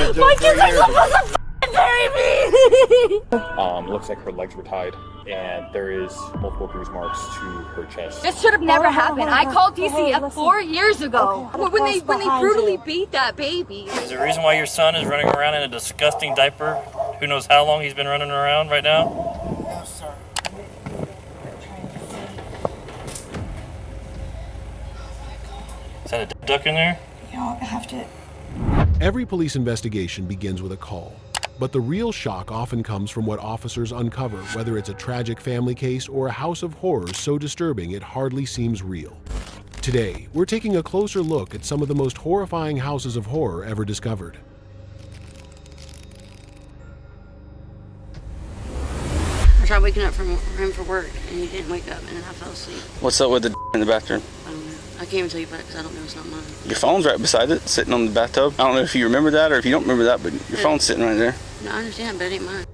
My kids are supposed to bury me! Looks like her legs were tied, and there is multiple bruise marks to her chest. This should have never happened. I called DCF 4 years ago when they brutally beat that baby. Is there a reason why your son is running around in a disgusting diaper? Who knows how long he's been running around right now? No, sir. Is that a duck in there? Y'all have to... Every police investigation begins with a call, but the real shock often comes from what officers uncover, whether it's a tragic family case or a house of horrors so disturbing it hardly seems real. Today, we're taking a closer look at some of the most horrifying houses of horror ever discovered. I tried waking up from him for work, and he didn't wake up, and then I fell asleep. What's up with the in the bathroom? I don't know. I can't even tell you about it because I don't know. It's not mine. Your phone's right beside it, sitting on the bathtub. I don't know if you remember that or if you don't remember that, but your phone's sitting right there. No, I understand, but it ain't mine.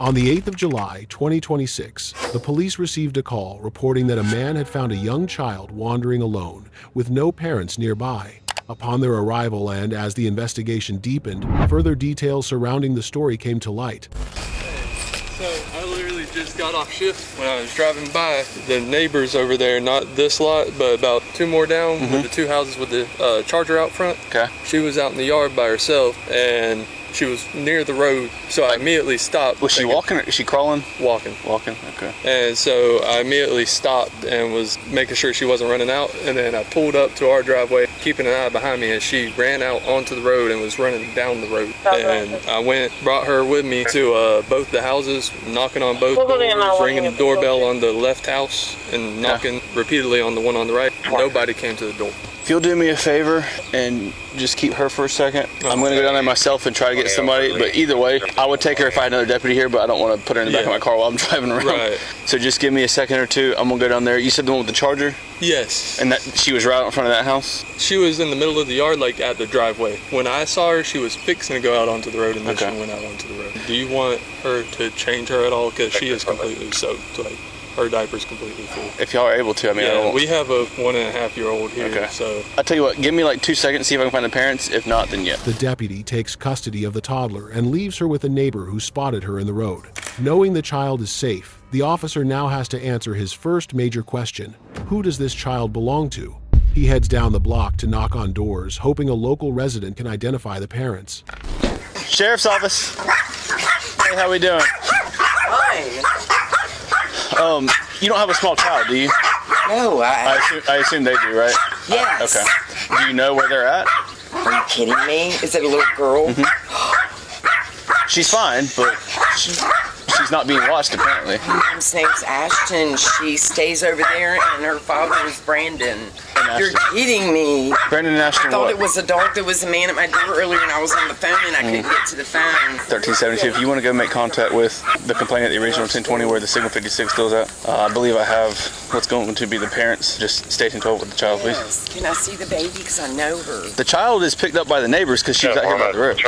On the 8th of July, 2026, the police received a call reporting that a man had found a young child wandering alone, with no parents nearby. Upon their arrival and as the investigation deepened, further details surrounding the story came to light. So I literally just got off shift when I was driving by. The neighbors over there, not this lot, but about 2 more down, with the 2 houses with the charger out front. Okay. She was out in the yard by herself, and she was near the road, so I immediately stopped. Was she walking or is she crawling? Walking. Walking, okay. And so I immediately stopped and was making sure she wasn't running out, and then I pulled up to our driveway, keeping an eye behind me, and she ran out onto the road and was running down the road. And I brought her with me to both the houses, knocking on both doors, ringing the doorbell on the left house, and knocking repeatedly on the one on the right. Nobody came to the door. If you'll do me a favor and just keep her for a second, I'm going to go down there myself and try to get somebody, but either way, I would take her if I had another deputy here, but I don't want to put her in the back of my car while I'm driving around. Right. So just give me a second or two. I'm going to go down there. You said the one with the charger? Yes. And that she was right in front of that house? She was in the middle of the yard, like at the driveway. When I saw her, she was fixing to go out onto the road, and then she went out onto the road. Do you want her to change her at all? Because she is completely soaked. Like, her diaper's completely full. If y'all are able to, I mean, yeah, we have a 1.5-year-old here, so. I'll tell you what, give me like 2 seconds, see if I can find the parents. If not, then yeah. The deputy takes custody of the toddler and leaves her with a neighbor who spotted her in the road. Knowing the child is safe, the officer now has to answer his first major question: who does this child belong to? He heads down the block to knock on doors, hoping a local resident can identify the parents. Sheriff's office. Hey, how we doing? Fine. You don't have a small child, do you? No, I assume they do, right? Yes. Okay. Do you know where they're at? Are you kidding me? Is it a little girl? She's fine, but she's not being watched apparently. Her mom's name's Ashton. She stays over there, and her father is Brandon. You're kidding me. Brandon and Ashton. I thought it was a dog. There was a man at my door earlier, and I was on the phone, and I couldn't get to the phone. 1372. If you want to go make contact with the complainant at the original 1020 where the Signal 56 goes at, I believe I have what's going to be the parents. Just station 12 with the child, please. Can I see the baby? Because I know her. The child is picked up by the neighbors because she was out here by the road.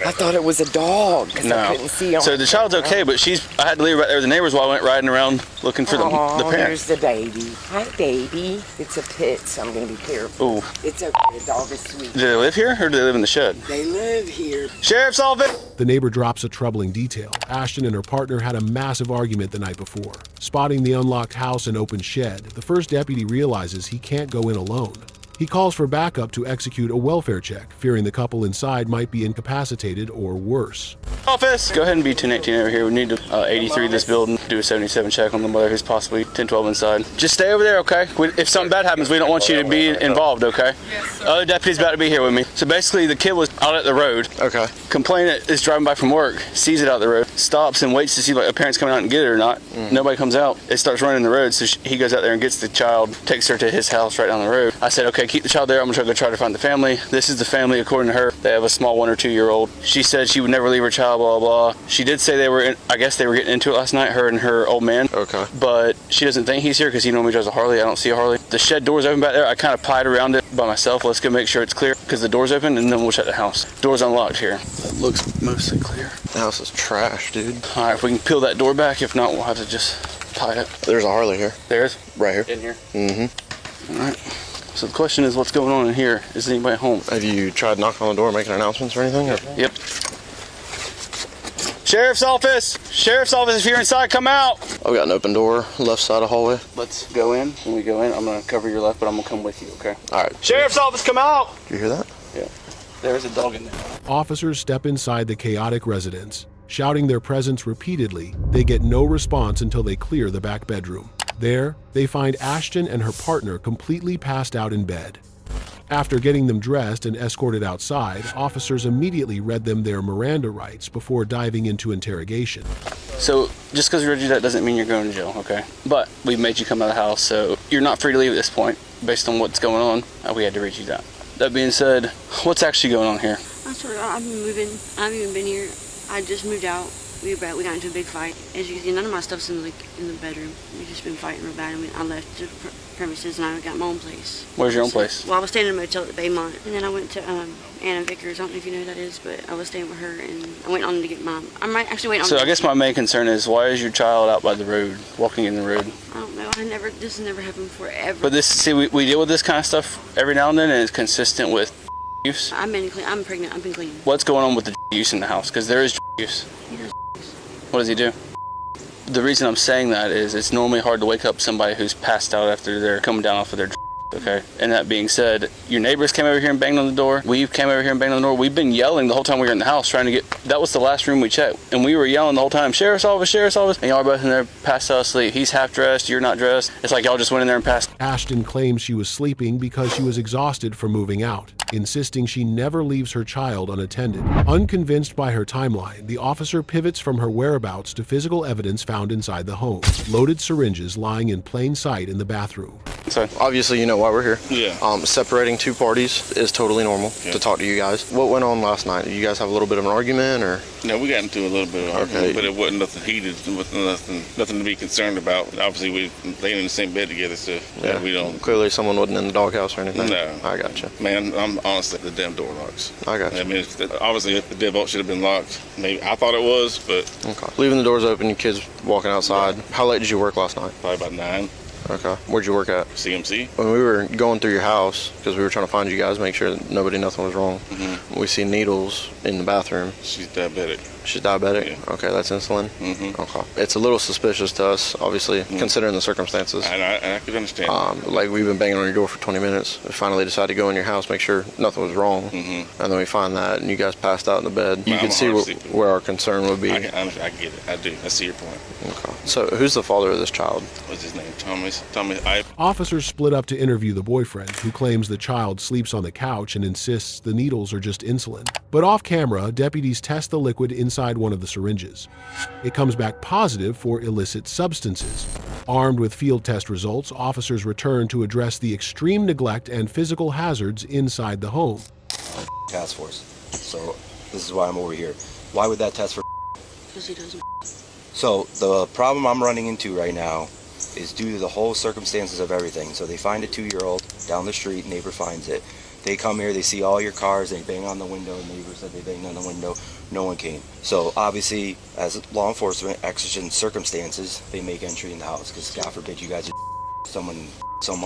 I thought it was a dog because I couldn't see. So the child's okay, but I had to leave her right there with the neighbors while I went riding around looking for the parents. There's the baby. Hi, baby. It's a pit, so I'm going to be careful. Ooh. It's okay. The dog is sweet. Do they live here or do they live in the shed? They live here. Sheriff's office! The neighbor drops a troubling detail. Ashton and her partner had a massive argument the night before. Spotting the unlocked house and open shed, the first deputy realizes he can't go in alone. He calls for backup to execute a welfare check, fearing the couple inside might be incapacitated or worse. Office! Go ahead and be 1018 over here. We need to 83 this building, do a 77 check on the mother who's possibly 1012 inside. Just stay over there, okay? If something bad happens, we don't want you to be involved, okay? Other deputy's about to be here with me. So basically, the kid was out at the road. Okay. Complainant is driving by from work, sees it out the road, stops and waits to see like a parent's coming out and get it or not. Nobody comes out. It starts running the road, so he goes out there and gets the child, takes her to his house right down the road. I said, okay, keep the child there. I'm gonna go try to find the family. This is the family according to her. They have a small 1 or 2 year old. She said she would never leave her child, blah, blah. She did say I guess they were getting into it last night, her and her old man. Okay. But she doesn't think he's here because he normally drives a Harley. I don't see a Harley. The shed door's open back there. I kind of pied around it by myself. Let's go make sure it's clear because the door's open and then we'll check the house. Door's unlocked here. It looks mostly clear. The house is trash, dude. All right, if we can peel that door back. If not, we'll have to just tie it. There's a Harley here. There's? Right here. In here? Mm-hmm. All right. So the question is, what's going on in here? Is anybody home? Have you tried knocking on the door, making announcements or anything? Or? Yep. Sheriff's office! Sheriff's office, if you're inside, come out! Oh, we got an open door, left side of the hallway. Let's go in. When we go in, I'm gonna cover your left, but I'm gonna come with you, okay? All right. Sheriff's office, come out! Do you hear that? Yeah. There's a dog in there. Officers step inside the chaotic residence. Shouting their presence repeatedly, they get no response until they clear the back bedroom. There, they find Ashton and her partner completely passed out in bed. After getting them dressed and escorted outside, officers immediately read them their Miranda rights before diving into interrogation. So, just because we read you that doesn't mean you're going to jail, okay? But we made you come out of the house, so you're not free to leave at this point. Based on what's going on, we had to read you that. That being said, what's actually going on here? I swear to God, I've been moving. I haven't even been here. I just moved out. We got into a big fight. As you can see, none of my stuff's in the bedroom. We've just been fighting real bad. I left the premises and I got my own place. Where's your own place? Well, I was staying in a motel at Baymont, and then I went to Anna Vickers. I don't know if you know who that is, but I was staying with her, and I went on to get mine. I might actually wait on. So I guess my main concern is, why is your child out by the road, walking in the road? I don't know. This has never happened forever. But we deal with this kind of stuff every now and then, and it's consistent with use. I'm pregnant. I've been clean. What's going on with the use in the house? Because there is use. He does. What does he do? The reason I'm saying that is it's normally hard to wake up somebody who's passed out after they're coming down off of their okay? And that being said, your neighbors came over here and banged on the door. We came over here and banged on the door. We've been yelling the whole time we were in the house trying to get, that was the last room we checked. And we were yelling the whole time, Sheriff's office, Sheriff's office. And y'all are both in there passed out asleep. He's half dressed, you're not dressed. It's like y'all just went in there and passed. Ashton claims she was sleeping because she was exhausted from moving out, insisting she never leaves her child unattended. Unconvinced by her timeline, the officer pivots from her whereabouts to physical evidence found inside the home. Loaded syringes lying in plain sight in the bathroom. So obviously, you know why we're here. Yeah. Separating two parties is totally normal to talk to you guys. What went on last night? Did you guys have a little bit of an argument, or? No, we got into a little bit of argument, but it wasn't nothing heated, nothing to be concerned about. Obviously, we laying in the same bed together, so yeah, we don't. Clearly, someone wasn't in the doghouse or anything. No, I gotcha. Man, I'm honestly the damn door locks. I gotcha. I mean, obviously, if the deadbolt should have been locked, maybe I thought it was, but okay. Leaving the doors open, you kids walking outside. Yeah. How late did you work last night? Probably about 9. Okay. Where'd you work at? CMC. When we were going through your house, because we were trying to find you guys, make sure that nothing was wrong, we see needles in the bathroom. She's diabetic. She's diabetic? Yeah. Okay, that's insulin? Okay. It's a little suspicious to us, obviously, considering the circumstances. I could understand. Like, we've been banging on your door for 20 minutes. We finally decided to go in your house, make sure nothing was wrong. And then we find that, and you guys passed out in the bed. You can see where our concern would be. I get it. I do. I see your point. Okay. So, who's the father of this child? What's his name? Tommy. Officers split up to interview the boyfriend, who claims the child sleeps on the couch and insists the needles are just insulin. But off camera, deputies test the liquid inside one of the syringes. It comes back positive for illicit substances. Armed with field test results, officers return to address the extreme neglect and physical hazards inside the home. Task force. So this is why I'm over here. Why would that test for? Because he doesn't. So the problem I'm running into right now is due to the whole circumstances of everything. So they find a 2-year-old down the street, neighbor finds it. They come here, they see all your cars, they bang on the window, neighbor said they banged on the window, no one came. So obviously, as law enforcement, exigent circumstances, they make entry in the house, because God forbid you guys are someone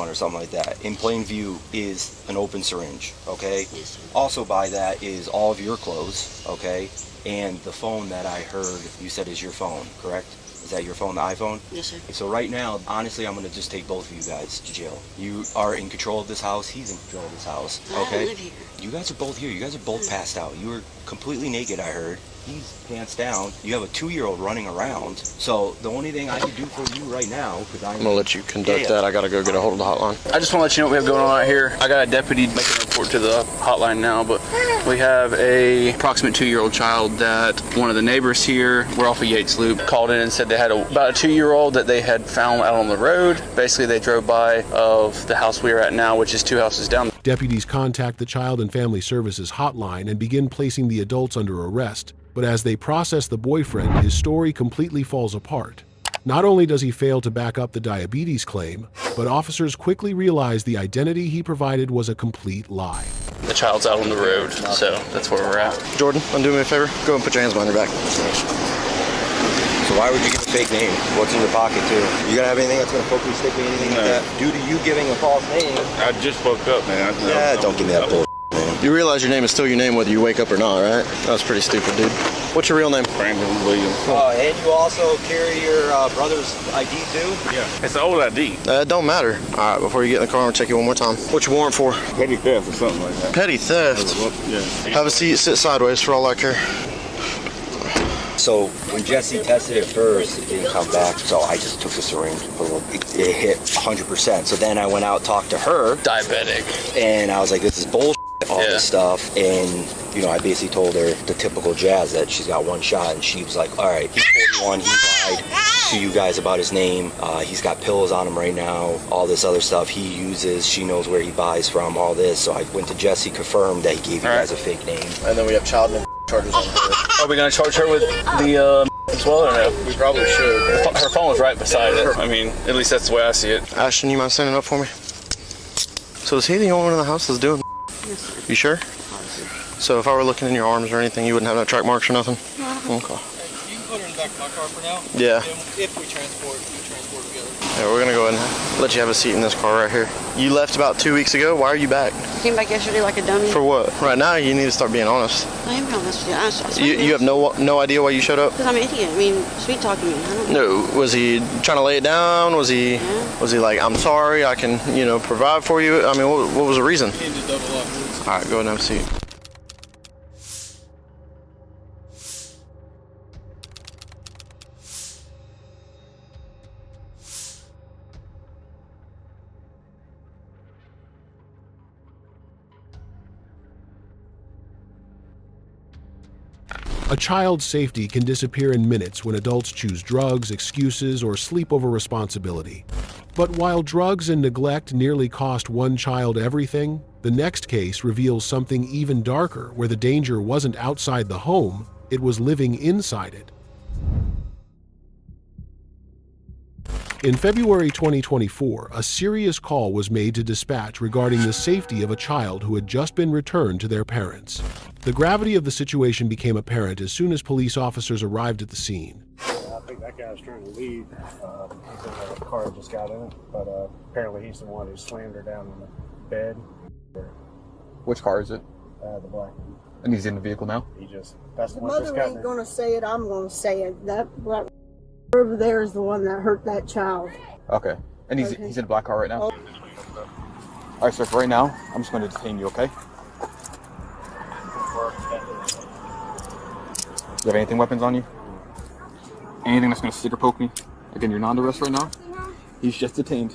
or something like that. In plain view is an open syringe, okay? Yes, also by that is all of your clothes, okay? And the phone that I heard you said is your phone, correct? Is that your phone, the iPhone? Yes, sir. So right now, honestly, I'm going to just take both of you guys to jail. You are in control of this house. He's in control of this house. I Okay? live here. You guys are both here. You guys are both passed out. You were completely naked, I heard. He's pants down. You have a 2-year-old running around. So the only thing I can do for you right now, because I'm going to let you conduct that. I got to go get a hold of the hotline. I just want to let you know what we have going on out here. I got a deputy making a report to the hotline now, but we have a approximate 2-year-old child that one of the neighbors here, we're off of Yates Loop, called in and said they had about a 2-year-old that they had found out on the road. Basically, they drove by of the house we are at now, which is 2 houses down. Deputies contact the Child and Family Services hotline and begin placing the adults under arrest. But as they process the boyfriend, his story completely falls apart. Not only does he fail to back up the diabetes claim, but officers quickly realize the identity he provided was a complete lie. The child's out on the road, so that's where we're at. Jordan, undo me a favor. Go and put your hands behind your back. So Why would you give a fake name? What's in your pocket too? You gotta have anything that's gonna poke me, stick me, anything like that? Due to you giving a false name. I just woke up, man. Don't give me that bull. Man. You realize your name is still your name whether you wake up or not, right? That's pretty stupid, dude. What's your real name? Brandon Williams. And you also carry your brother's ID too? Yeah. It's an old ID. It don't matter. All right, before you get in the car, I'm gonna check you one more time. What's your warrant for? Petty theft or something like that. Petty theft? Yeah. Have a seat, sit sideways for all I care. So when Jesse tested it first, it didn't come back. So I just took the syringe, it hit 100%. So then I went out, talked to her. Diabetic. And I was like, this is bullshit, all this stuff. And, you know, I basically told her the typical jazz that she's got one shot. And she was like, all right, he's 41, he lied to you guys about his name. He's got pills on him right now, all this other stuff he uses. She knows where he buys from, all this. So I went to Jesse, confirmed that he gave you guys a fake name. And then we have child charges on her. Are we gonna charge her with the as well or no? We probably should. Her phone was right beside it. I mean, at least that's the way I see it. Ashton, you mind standing up for me? So is he the only one in the house that's doing? Yes, sir. You sure? So if I were looking in your arms or anything, you wouldn't have no track marks or nothing? No. Okay. You can put her in the back of my car for now. Yeah. If we transport together. Yeah, we're gonna go ahead and let you have a seat in this car right here. You left about 2 weeks ago. Why are you back? I came back yesterday like a dummy. For what? Right now, you need to start being honest. I am honest with you. You have no idea why you showed up? Because I'm an idiot. I mean, sweet talking me. I don't know. No. Was he trying to lay it down? Was he like, I'm sorry, I can, provide for you? I mean, what was the reason? You need to double up. All right, go ahead and have a seat. A child's safety can disappear in minutes when adults choose drugs, excuses, or sleep over responsibility. But while drugs and neglect nearly cost one child everything, the next case reveals something even darker, where the danger wasn't outside the home, it was living inside it. In February 2024, a serious call was made to dispatch regarding the safety of a child who had just been returned to their parents. The gravity of the situation became apparent as soon as police officers arrived at the scene. I think that guy was trying to leave. He said the car just got in it, but apparently he's the one who slammed her down on the bed. Which car is it? The black one. And he's in the vehicle now? That's the one that just mother got ain't in. going to say it, I'm going to say it. That black over there is the one that hurt that child. Okay. And he's in a black car right now? All right, sir, for right now, I'm just going to detain you, okay? You have anything weapons on you? Anything that's going to stick or poke me? Again, you're not under arrest right now. He's just detained.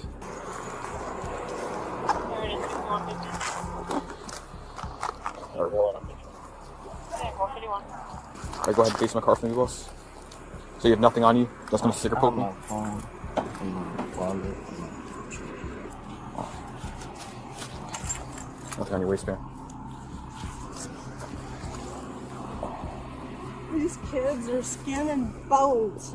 Alright, go ahead and face my car for me, boss. So you have nothing on you that's going to stick or poke me? Nothing on your waistband. These kids are skin and bones,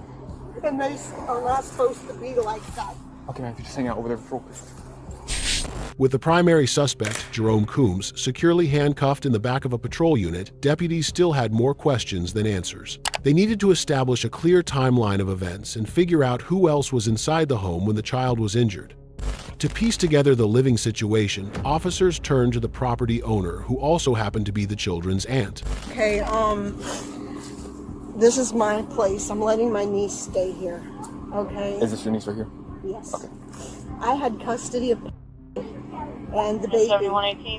and they are not supposed to be like that. Okay, man, just hang out over there for a bit. With the primary suspect, Jerome Coombs, securely handcuffed in the back of a patrol unit, deputies still had more questions than answers. They needed to establish a clear timeline of events and figure out who else was inside the home when the child was injured. To piece together the living situation, officers turned to the property owner, who also happened to be the children's aunt. Okay, this is my place. I'm letting my niece stay here. Okay? Is this your niece right here? Yes. Okay. I had custody of and the baby,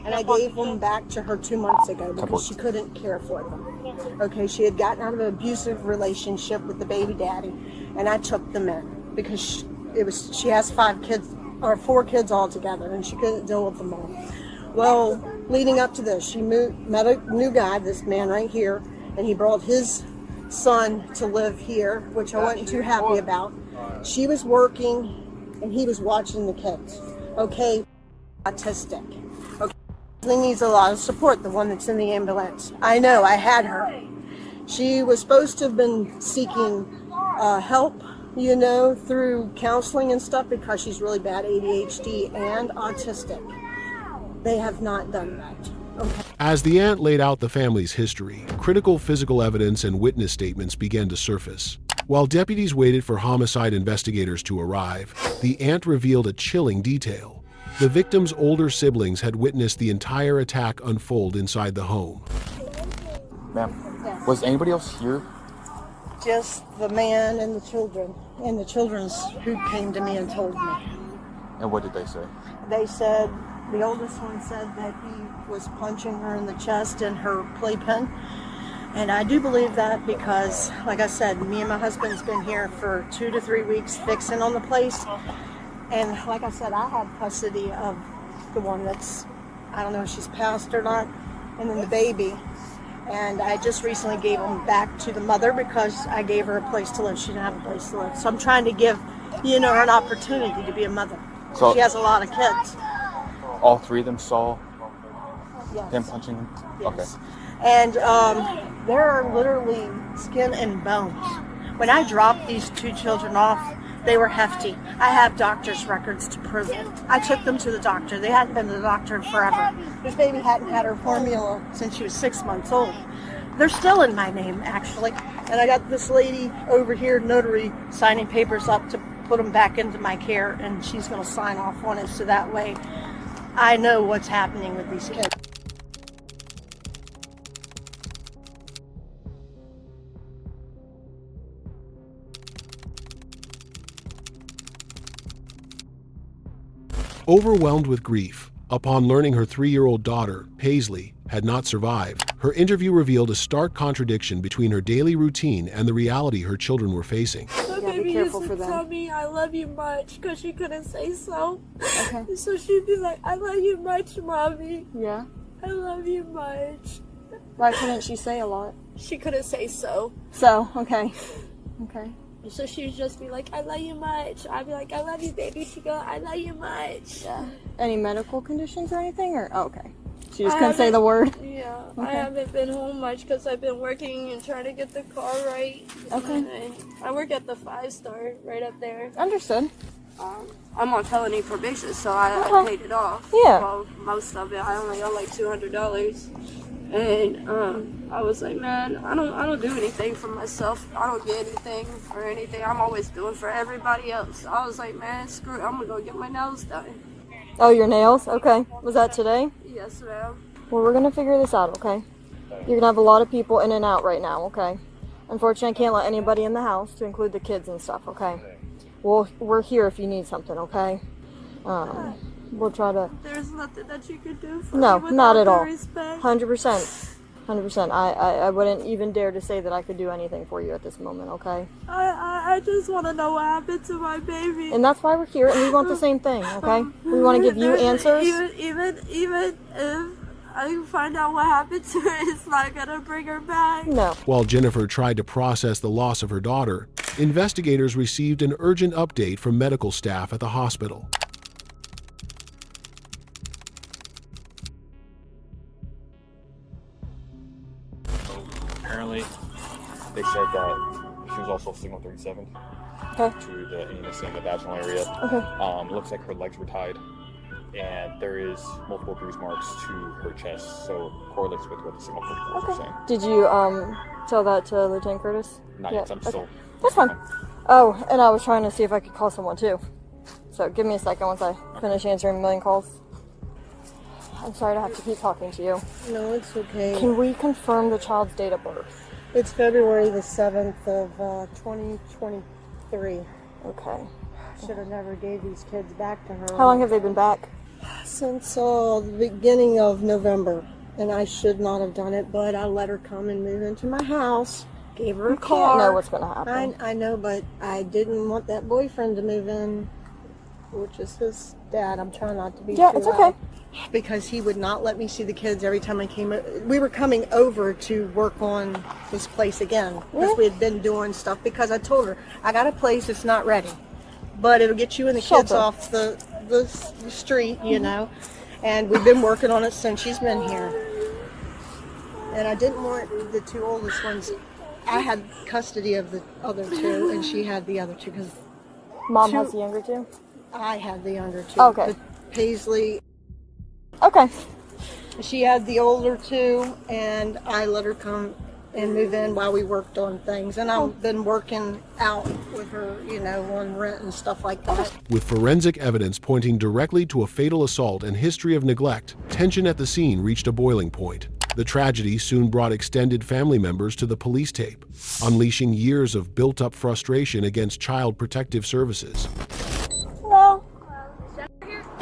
and I gave them back to her 2 months ago because she couldn't care for them. Okay, she had gotten out of an abusive relationship with the baby daddy, and I took them in because she has 5 kids or 4 kids altogether, and she couldn't deal with them all. Well, leading up to this, she met a new guy, this man right here, and he brought his son to live here, which I wasn't too happy about. She was working, and he was watching the kids. Okay, autistic. Okay, he needs a lot of support, the one that's in the ambulance. I know, I had her. She was supposed to have been seeking help, through counseling and stuff because she's really bad ADHD and autistic. They have not done that. Okay. As the aunt laid out the family's history, critical physical evidence and witness statements began to surface. While deputies waited for homicide investigators to arrive, the aunt revealed a chilling detail. The victim's older siblings had witnessed the entire attack unfold inside the home. Ma'am, was anybody else here? Just the man and the children, and the children's who came to me and told me. And what did they say? They said, the oldest one said that he was punching her in the chest in her playpen. And I do believe that because, like I said, me and my husband's been here for 2 to 3 weeks fixing on the place. And like I said, I have custody of the one that's, I don't know if she's passed or not, and then the baby. And I just recently gave them back to the mother because I gave her a place to live. She didn't have a place to live. So I'm trying to give, her an opportunity to be a mother. So she has a lot of kids. All three of them saw Yes. him punching them? Yes. Okay. And they're literally skin and bones. When I dropped these 2 children off, they were hefty. I have doctor's records to prove it. I took them to the doctor. They hadn't been to the doctor in forever. This baby hadn't had her formula since she was 6 months old. They're still in my name, actually. And I got this lady over here, notary, signing papers up to put them back into my care, and she's going to sign off on it so that way I know what's happening with these kids. Overwhelmed with grief, upon learning her 3-year-old daughter, Paisley, had not survived, her interview revealed a stark contradiction between her daily routine and the reality her children were facing. My baby used to tell me I love you much because she couldn't say so. Okay. So she'd be like, I love you much, Mommy. Yeah. I love you much. Why couldn't she say a lot? She couldn't say so. So, okay. Okay. So she'd just be like, I love you much. I'd be like, I love you, baby. She'd go, I love you much. Yeah. Any medical conditions or anything? Or okay. She just couldn't say the word? Yeah. Okay. I haven't been home much because I've been working and trying to get the car right. Okay. And I work at the 5-star right up there. Understood. I'm on felony probation, so I paid it off. Yeah. Well, most of it. I only owe like $200. And I was like, man, I don't do anything for myself. I don't get anything or anything. I'm always doing for everybody else. I was like, man, screw it. I'm gonna go get my nails done. Oh, your nails? Okay. Was that today? Yes, ma'am. Well, we're gonna figure this out, okay? You're gonna have a lot of people in and out right now, okay? Unfortunately, I can't let anybody in the house, to include the kids and stuff, okay? Well, we're here if you need something, okay? We'll try to... There's nothing that you could do for No, me not at without all. the respect. 100%. 100%. I wouldn't even dare to say that I could do anything for you at this moment, okay? I just want to know what happened to my baby. And that's why we're here, and we want the same thing, okay? We want to give you answers. Even if I find out what happened to her, it's not gonna bring her back. No. While Jennifer tried to process the loss of her daughter, investigators received an urgent update from medical staff at the hospital. Apparently, they said that she was also signal 37 to the anus and the vaginal area. Okay. Looks like her legs were tied, and there is multiple bruise marks to her chest, so correlates with what the signal 34 are saying. Did you tell that to Lieutenant Curtis? Not yet, I'm still... That's fine. Oh, and I was trying to see if I could call someone too. So give me a second once I finish answering a million calls. I'm sorry to have to keep talking to you. No, it's okay. Can we confirm the child's date of birth? It's February the 7th of 2023. Okay. Should have never gave these kids back to her. How long have they been back? Since the beginning of November. And I should not have done it, but I let her come and move into my house. Gave her a car. You can't know what's going to happen. I know, but I didn't want that boyfriend to move in, which is his dad. I'm trying not to be too it's okay. loud. Because he would not let me see the kids every time I came. We were coming over to work on this place again because we had been doing stuff. Because I told her I got a place that's not ready, but it'll get you and the kids off the street, you know. And we've been working on it since she's been here. And I didn't want the 2 oldest ones. I had custody of the other 2, and she had the other 2 because Mom has the younger 2. I had the younger 2. Okay. Paisley. Okay. She had the older 2, and I let her come and move in while we worked on things. And I've been working out with her, you know, on rent and stuff like that. With forensic evidence pointing directly to a fatal assault and history of neglect, tension at the scene reached a boiling point. The tragedy soon brought extended family members to the police tape, unleashing years of built-up frustration against Child Protective Services. Hello?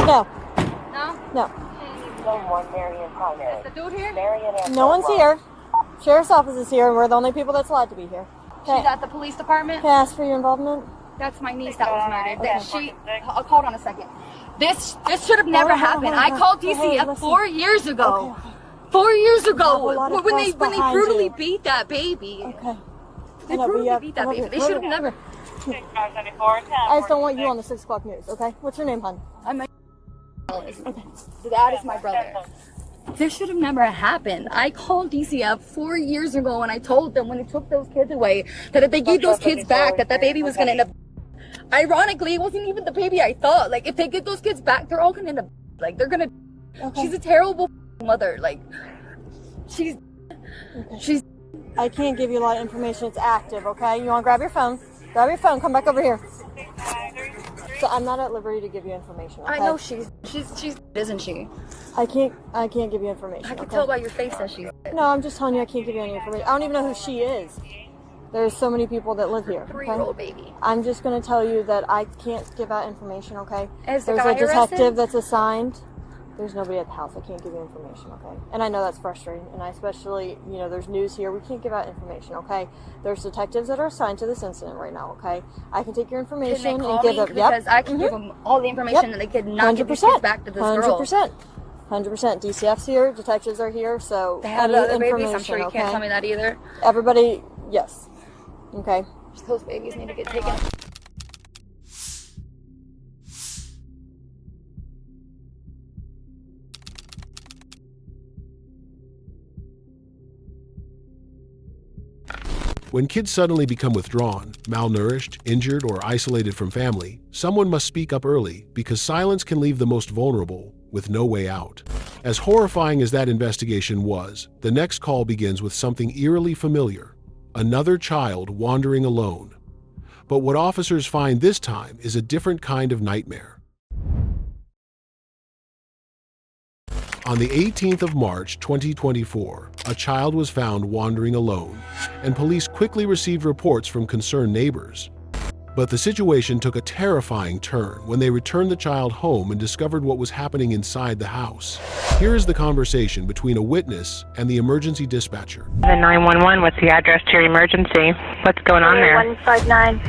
No. No? No. Is the dude here? No one's here. Sheriff's office is here, and we're the only people that's allowed to be here. She's at the police department? Can I ask for your involvement? That's my niece that was murdered. Okay. Hold on a second. This should have never happened. I called DCF 4 years ago. 4 years ago, when they brutally beat that baby. Okay. They brutally beat that baby. They should have never. I just don't want you on the 6 o'clock news, okay? What's your name, hon? That is my brother. This should have never happened. I called DCF 4 years ago and I told them when they took those kids away that if they gave those kids back, that baby was going to end up. Ironically, it wasn't even the baby I thought. Like, if they get those kids back, they're all going to end up. Like, they're going to. Okay. She's a terrible mother. Like, she's. I can't give you a lot of information. It's active, okay? You want to grab your phone? Grab your phone. Come back over here. So I'm not at liberty to give you information. Okay? I know she's isn't she? I can't give you information. I can tell by your face that she's. No, I'm just telling you I can't give you any information. I don't even know who she is. There's so many people that live here. Okay? 3-year-old baby. I'm just going to tell you that I can't give out information, okay? Is the There's guy a detective arrested? that's assigned. There's nobody at the house. I can't give you information, okay? And I know that's frustrating, and I especially, you know, there's news here. We can't give out information, okay? There's detectives that are assigned to this incident right now, okay? I can take your information Can they call and give me? them. Because I can give them all the information and they could not give these kids back to this girl. 100%. 100%. DCF's here. Detectives are here. So They have any the other babies. information, I'm sure you okay? can't tell me that either. Everybody, yes. Okay. Those babies need to get taken. When kids suddenly become withdrawn, malnourished, injured, or isolated from family, someone must speak up early because silence can leave the most vulnerable with no way out. As horrifying as that investigation was, the next call begins with something eerily familiar: another child wandering alone. But what officers find this time is a different kind of nightmare. On the 18th of March, 2024, a child was found wandering alone, and police quickly received reports from concerned neighbors. But the situation took a terrifying turn when they returned the child home and discovered what was happening inside the house. Here is the conversation between a witness and the emergency dispatcher. The 911, what's the address to your emergency? What's going on there? 159.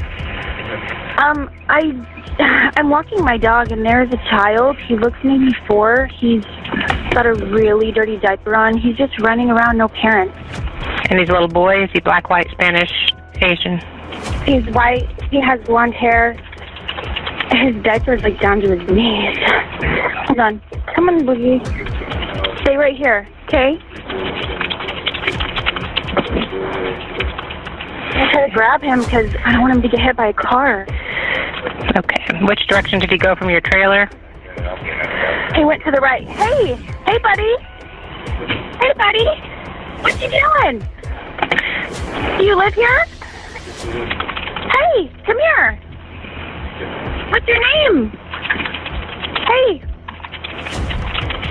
I'm walking my dog and there's a child. He looks maybe 4. He's got a really dirty diaper on. He's just running around, no parents. And he's a little boy? Is he black, white, Spanish, Asian? He's white. He has blonde hair. His diaper's like down to his knees. Hold on. Come on, Boogie. Stay right here, okay? I try to grab him because I don't want him to get hit by a car. Okay. Which direction did he go from your trailer? He went to the right. Hey! Hey, buddy! Hey, buddy! What you doing? Do you live here? Hey! Come here! What's your name? Hey!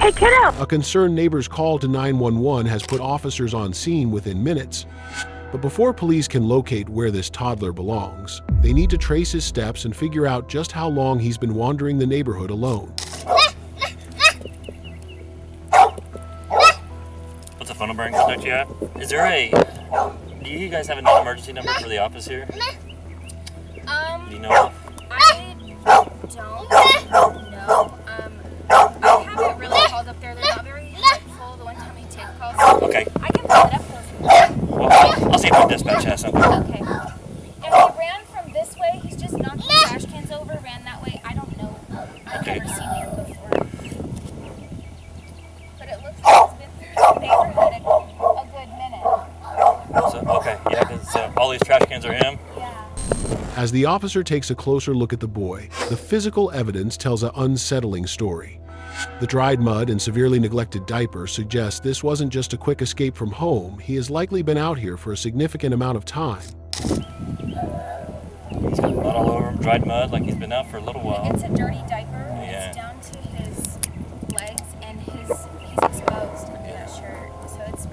Hey, kiddo! A concerned neighbor's call to 911 has put officers on scene within minutes. But before police can locate where this toddler belongs, they need to trace his steps and figure out just how long he's been wandering the neighborhood alone. What's the phone number I can contact you at? Is there do you guys have an emergency number for the office here? Do you know? I don't know. I haven't really called up there. They're not very helpful the one time you take calls. Okay. I can pull it up though. Well, I'll see if the dispatch has something. Okay. And he ran from this way. He's just knocked the trash cans over, ran that way. I don't know. I've never seen him before. But it looks like he's been through the neighborhood a good minute. So, okay, yeah, because all these trash cans are him. As the officer takes a closer look at the boy, the physical evidence tells an unsettling story. The dried mud and severely neglected diaper suggest this wasn't just a quick escape from home. He has likely been out here for a significant amount of time. He's got mud all over him, dried mud, like he's been out for a little while. It's a dirty diaper. Yeah. It's down to his legs, and he's exposed under that shirt. So it's so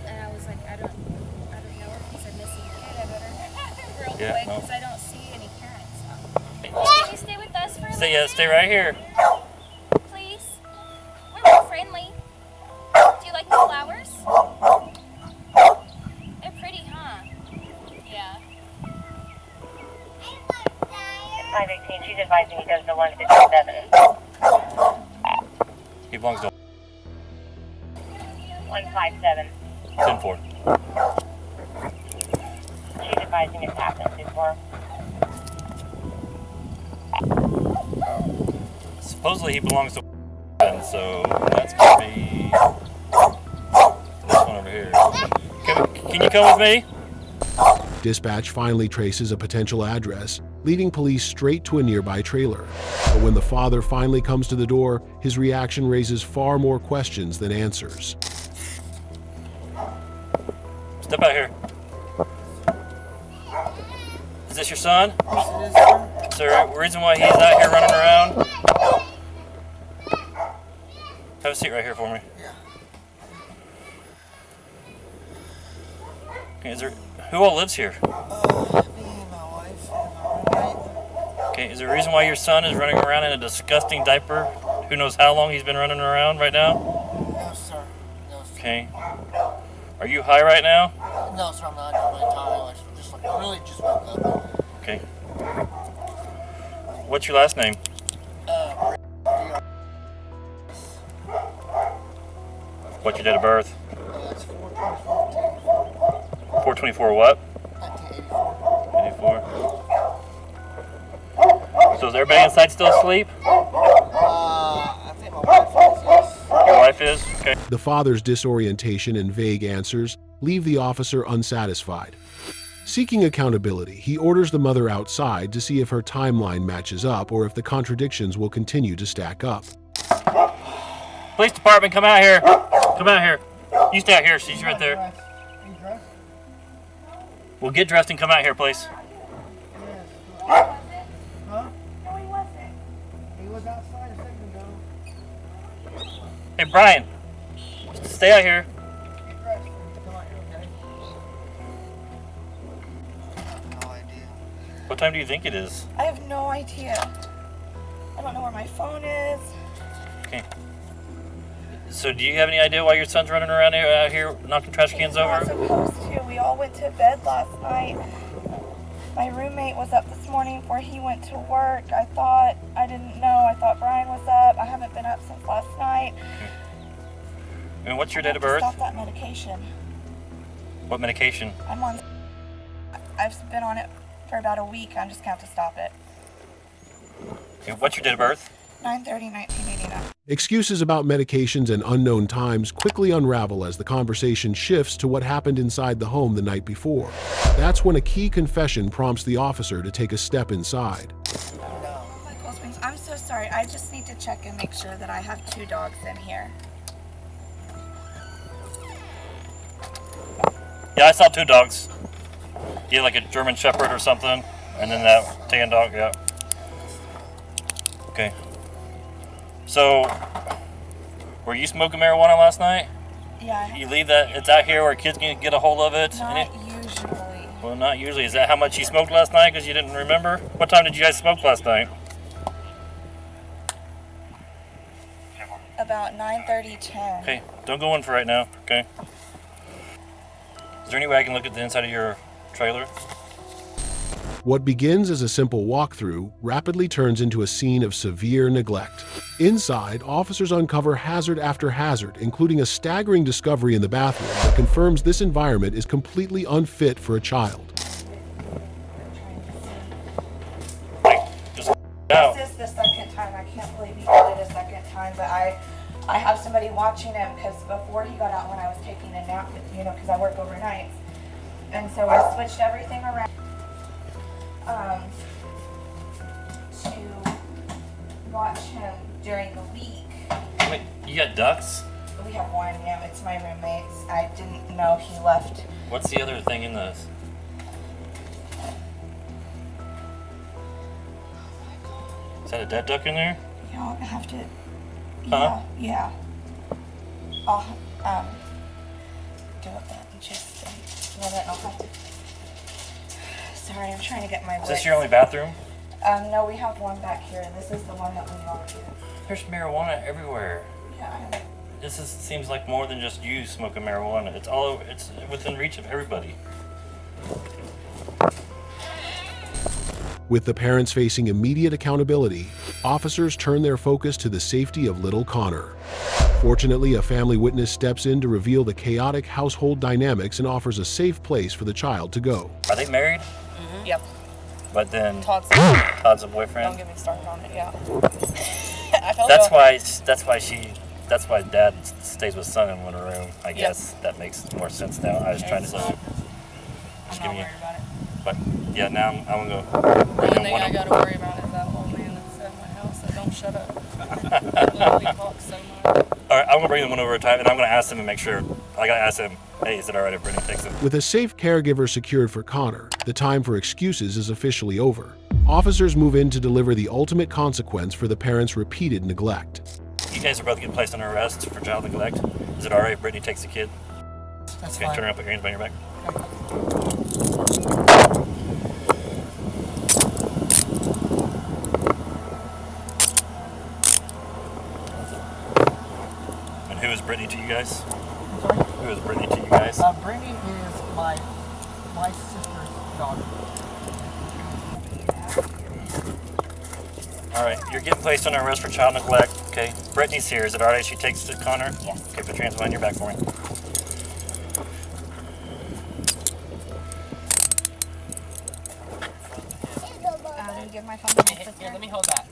I was like, I don't know if he's a missing kid. I better real quick because I don't see any parents. Can you stay with us for a minute? Stay right here. Please. We're real friendly. Do you like the flowers? They're pretty, huh? Yeah. 518, she's advising he goes to 157. He belongs to 157. 10-4. She's advising it's happened before. Supposedly he belongs to 1, so that's gonna be this one over here. Can you come with me? Dispatch finally traces a potential address, leading police straight to a nearby trailer. But when the father finally comes to the door, his reaction raises far more questions than answers. Step out here. Is this your son? Is there a reason why he's out here running around? Have a seat right here for me. Okay, who all lives here? Me and my wife and my roommate. Okay, is there a reason why your son is running around in a disgusting diaper? Who knows how long he's been running around right now? No, sir. No, sir. Okay. Are you high right now? No, sir, I'm not. I'm really tired. Just like really just woke up. Okay. What's your last name? What's your date of birth? That's 4/24/1984. 4/24 what? 1984. 84. So is everybody inside still asleep? I think my wife is, yes. Your wife is? Okay. The father's disorientation and vague answers leave the officer unsatisfied. Seeking accountability, he orders the mother outside to see if her timeline matches up or if the contradictions will continue to stack up. Police department, come out here. Come out here. You stay out here. She's right there. Well, get dressed and come out here, please. Huh? No, he wasn't. He was outside a second ago. Hey, Brian. Stay out here. Get dressed and come out here, okay? I have no idea. What time do you think it is? I have no idea. I don't know where my phone is. Okay. So do you have any idea why your son's running around out here knocking trash cans over? He's not supposed to. We all went to bed last night. My roommate was up this morning before he went to work. I didn't know. I thought Brian was up. I haven't been up since last night. And what's your date of birth? Stop that medication. What medication? I've been on it for about a week. I'm just going to have to stop it. Okay, what's your date of birth? 9/30/1989. Excuses about medications and unknown times quickly unravel as the conversation shifts to what happened inside the home the night before. That's when a key confession prompts the officer to take a step inside. I'm so sorry. I just need to check and make sure that I have 2 dogs in here. Yeah, I saw 2 dogs. Yeah, like a German Shepherd or something, and then that tan dog, yeah. Okay. So, were you smoking marijuana last night? Yeah. You leave that, it's out here where kids can get a hold of it? Not usually. Well, not usually. Is that how much you smoked last night because you didn't remember? What time did you guys smoke last night? About 9:30, 10. Okay, don't go in for right now, okay? Is there any way I can look at the inside of your trailer? What begins as a simple walkthrough rapidly turns into a scene of severe neglect. Inside, officers uncover hazard after hazard, including a staggering discovery in the bathroom that confirms this environment is completely unfit for a child. This is the second time. I can't believe he did it a second time, but I have somebody watching him because before he got out when I was taking a nap, because I work overnights. And so I switched everything around to watch him during the week. Wait, you got ducks? We have one, yeah, it's my roommate's. I didn't know he left. What's the other thing in those? Is that a dead duck in there? Y'all have to. Huh? Yeah. I'll do it then. Just then I'll have to. Sorry, I'm trying to get my. Is this your only bathroom? No, we have one back here. This is the one that we locked in. There's marijuana everywhere. Yeah. Seems like more than just you smoking marijuana. It's all over, it's within reach of everybody. With the parents facing immediate accountability, officers turn their focus to the safety of little Connor. Fortunately, a family witness steps in to reveal the chaotic household dynamics and offers a safe place for the child to go. Are they married? Mm-hmm. Yep. But then Todd's a boyfriend. Don't get me started on it. Yeah. That's why Dad stays with son in one room. I guess that makes more sense now. I was trying to say. Just give me. But yeah, now I'm gonna go. The only thing I gotta worry about is that old man that's at my house that don't shut up. Literally talks so much. All right, I'm gonna bring them one over at a time, and I'm gonna ask him and make sure. I gotta ask him. Hey, is it all right if Brittany takes him? With a safe caregiver secured for Connor, the time for excuses is officially over. Officers move in to deliver the ultimate consequence for the parents' repeated neglect. You guys are both getting placed under arrest for child neglect. Is it all right if Brittany takes the kid? That's okay, fine. Turn around, put your hands behind your back. And who is Brittany to you guys? Sorry? Who is Brittany to you guys? Brittany is my sister's daughter. All right, you're getting placed under arrest for child neglect. Okay, Brittany's here. Is it all right if she takes it, Connor? Yes. Okay, put your hands behind your back for me. Can you give my phone to my sister? Here, let me hold that.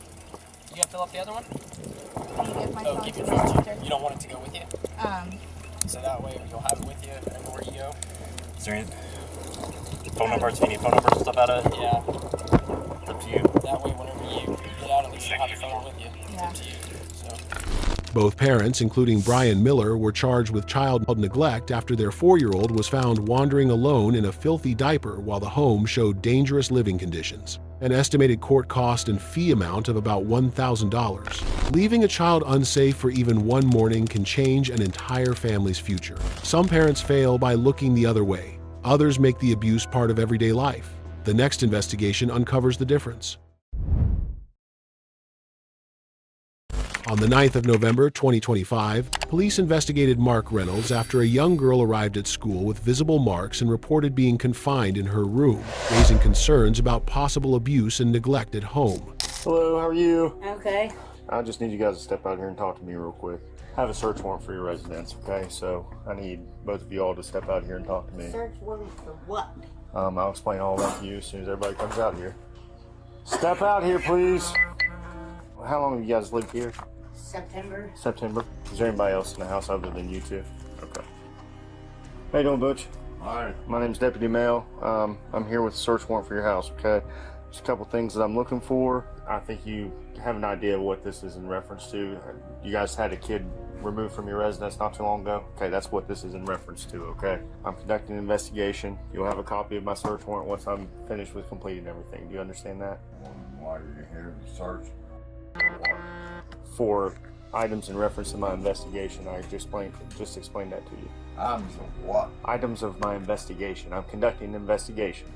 You gotta fill up the other one? Can you give my phone keep to your my phone. sister? You don't want it to go with you? So that way you'll have it with you everywhere you go. Is there any phone numbers? Do you need phone numbers and stuff out of it? Yeah. It's up to you. That way whenever you get out, at least you'll have your phone with you. It's up to you. So. Both parents, including Brian Miller, were charged with child neglect after their 4-year-old was found wandering alone in a filthy diaper while the home showed dangerous living conditions. An estimated court cost and fee amount of about $1,000. Leaving a child unsafe for even one morning can change an entire family's future. Some parents fail by looking the other way. Others make the abuse part of everyday life. The next investigation uncovers the difference. On the 9th of November 2025, police investigated Mark Reynolds after a young girl arrived at school with visible marks and reported being confined in her room, raising concerns about possible abuse and neglect at home. Hello, how are you? Okay. I just need you guys to step out here and talk to me real quick. I have a search warrant for your residence, okay? So I need both of you all to step out here and talk to me. Search warrant for what? I'll explain all that to you as soon as everybody comes out here. Step out here, please. How long have you guys lived here? September. September. Is there anybody else in the house other than you two? Okay. How you doing, Butch? Alright. My name's Deputy Mail. I'm here with a search warrant for your house, okay? There's a couple things that I'm looking for. I think you have an idea of what this is in reference to. You guys had a kid removed from your residence not too long ago? Okay, that's what this is in reference to, okay? I'm conducting an investigation. You'll have a copy of my search warrant once I'm finished with completing everything. Do you understand that? Why are you here to search? For items in reference to my investigation. I just explained that to you. Items of what? Items of my investigation. I'm conducting an investigation.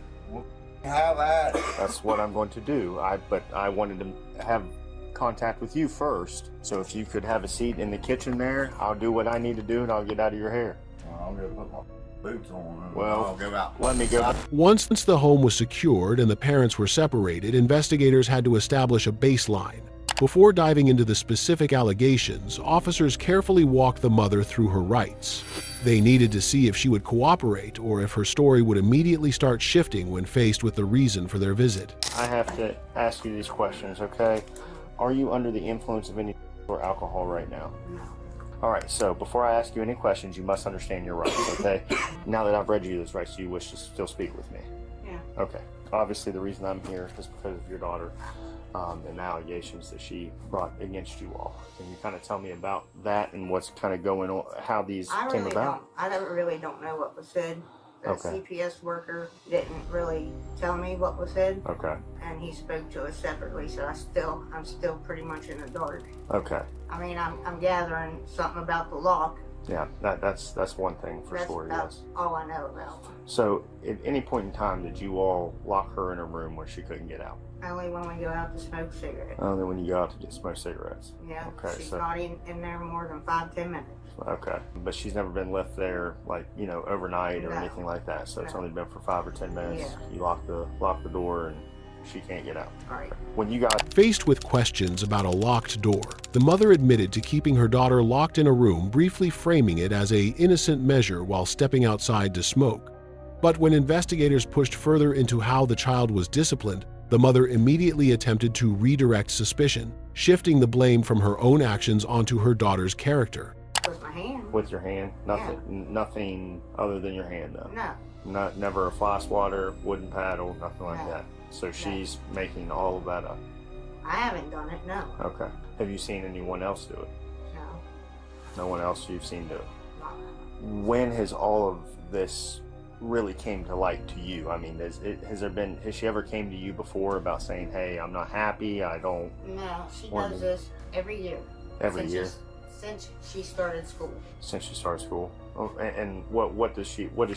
Have that. That's what I'm going to do. But I wanted to have contact with you first. So if you could have a seat in the kitchen there, I'll do what I need to do and I'll get out of your hair. I'm gonna put my boots on and Well, I'll go out. let me go. Once the home was secured and the parents were separated, investigators had to establish a baseline. Before diving into the specific allegations, officers carefully walked the mother through her rights. They needed to see if she would cooperate or if her story would immediately start shifting when faced with the reason for their visit. I have to ask you these questions, okay? Are you under the influence of any or alcohol right now? No. All right, so before I ask you any questions, you must understand your rights, okay? Now that I've read you those rights, do you wish to still speak with me? Yeah. Okay. Obviously, the reason I'm here is because of your daughter. and allegations that she brought against you all. Can you kind of tell me about that and what's kind of going on, how these came about? I really don't know what was said. The Okay. CPS worker didn't really tell me what was said. Okay. And he spoke to us separately, so I'm still pretty much in the dark. Okay. I mean, I'm gathering something about the lock. Yeah, that's one thing for That's sure. about Yes. all I know about. So, at any point in time, did you all lock her in a room where she couldn't get out? Only when we go out to smoke cigarettes. Only when you go out to get smoke cigarettes. Yeah, Okay. she's So. not in there more than 5-10 minutes. Okay, but she's never been left there, like, overnight or No. anything like that. So it's No. only been for 5 or 10 minutes. Yeah. You lock the door, and she can't get out. Right. When you got Faced with questions about a locked door, the mother admitted to keeping her daughter locked in a room, briefly framing it as an innocent measure while stepping outside to smoke. But when investigators pushed further into how the child was disciplined, the mother immediately attempted to redirect suspicion, shifting the blame from her own actions onto her daughter's character. With my hand. with your hand, nothing other than your hand though. No. Never a fly swatter, wooden paddle, nothing like that. So she's making all of that up. I haven't done it, no. Okay. Have you seen anyone else do it? No. No one else you've seen do it? When has all of this really came to light to you? I mean, has she ever came to you before about saying, hey, I'm not happy, I don't... No, she does this every year. Every year? Since she started school. Since she started school. Oh, and what has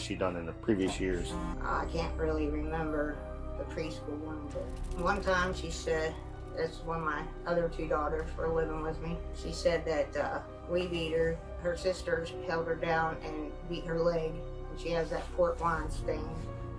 she done in the previous years? I can't really remember the preschool one, but one time she said, that's when my other two daughters were living with me, she said that we beat her. Her sisters held her down and beat her leg, and she has that port wine stain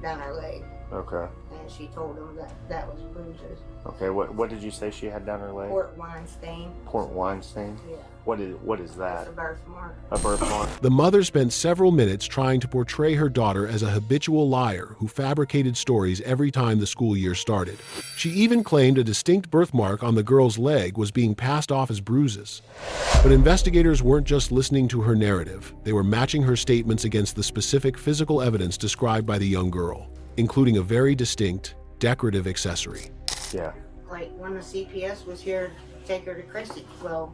down her leg. Okay. And she told them that was bruises. Okay, what did you say she had down her leg? Port wine stain. Port wine stain? Yeah. What is that? It's a birthmark. A birthmark? The mother spent several minutes trying to portray her daughter as a habitual liar who fabricated stories every time the school year started. She even claimed a distinct birthmark on the girl's leg was being passed off as bruises. But investigators weren't just listening to her narrative. They were matching her statements against the specific physical evidence described by the young girl, including a very distinct, decorative accessory. Yeah. Like when the CPS was here to take her to Chrissy, well,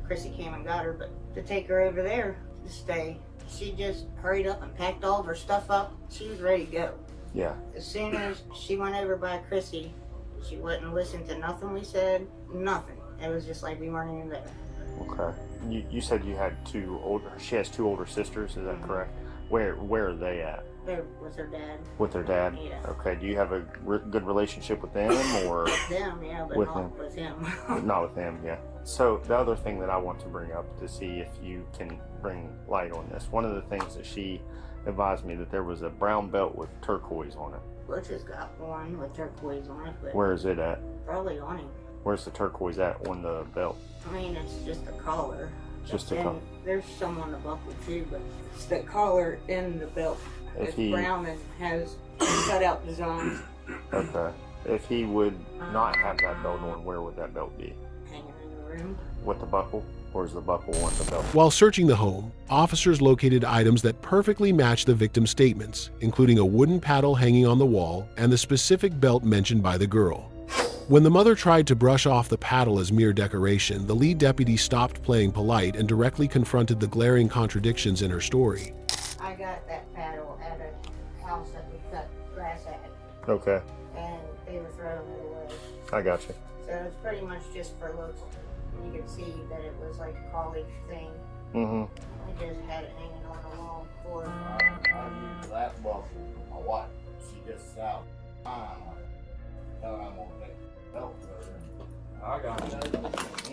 Chrissy came and got her, but to take her over there to stay, she just hurried up and packed all of her stuff up. She was ready to go. Yeah. As soon as she went over by Chrissy, she wouldn't listen to nothing we said, nothing. It was just like we weren't even there. Okay. You said you had she has two older sisters, is that correct? Where are they at? They're with her dad. With their dad? Yeah. Okay. Do you have a good relationship with them, or? With them, yeah, but not with him. Not with him, yeah. So the other thing that I want to bring up to see if you can bring light on this, one of the things that she advised me that there was a brown belt with turquoise on it. Butch has got one with turquoise on it, but Where is it at? probably on him. Where's the turquoise at on the belt? I mean, it's just a collar. Just a and collar. There's some on the buckle too, but it's the collar in the belt. It's brown and has cut out designs Okay. If he would not have that belt on, where would that belt be? hanging in the room. With the buckle? Or is the buckle on the belt? While searching the home, officers located items that perfectly match the victim's statements, including a wooden paddle hanging on the wall and the specific belt mentioned by the girl. When the mother tried to brush off the paddle as mere decoration, the lead deputy stopped playing polite and directly confronted the glaring contradictions in her story. I got that paddle at a house that we cut grass at, Okay. and they were throwing it away. I got you. So it's pretty much just for looks. You can see that it was like a college thing. Mm-hmm. I just had it hanging on the wall for. I use that buckle for my wife. She gets out. I'm gonna make the belt for her. I got it.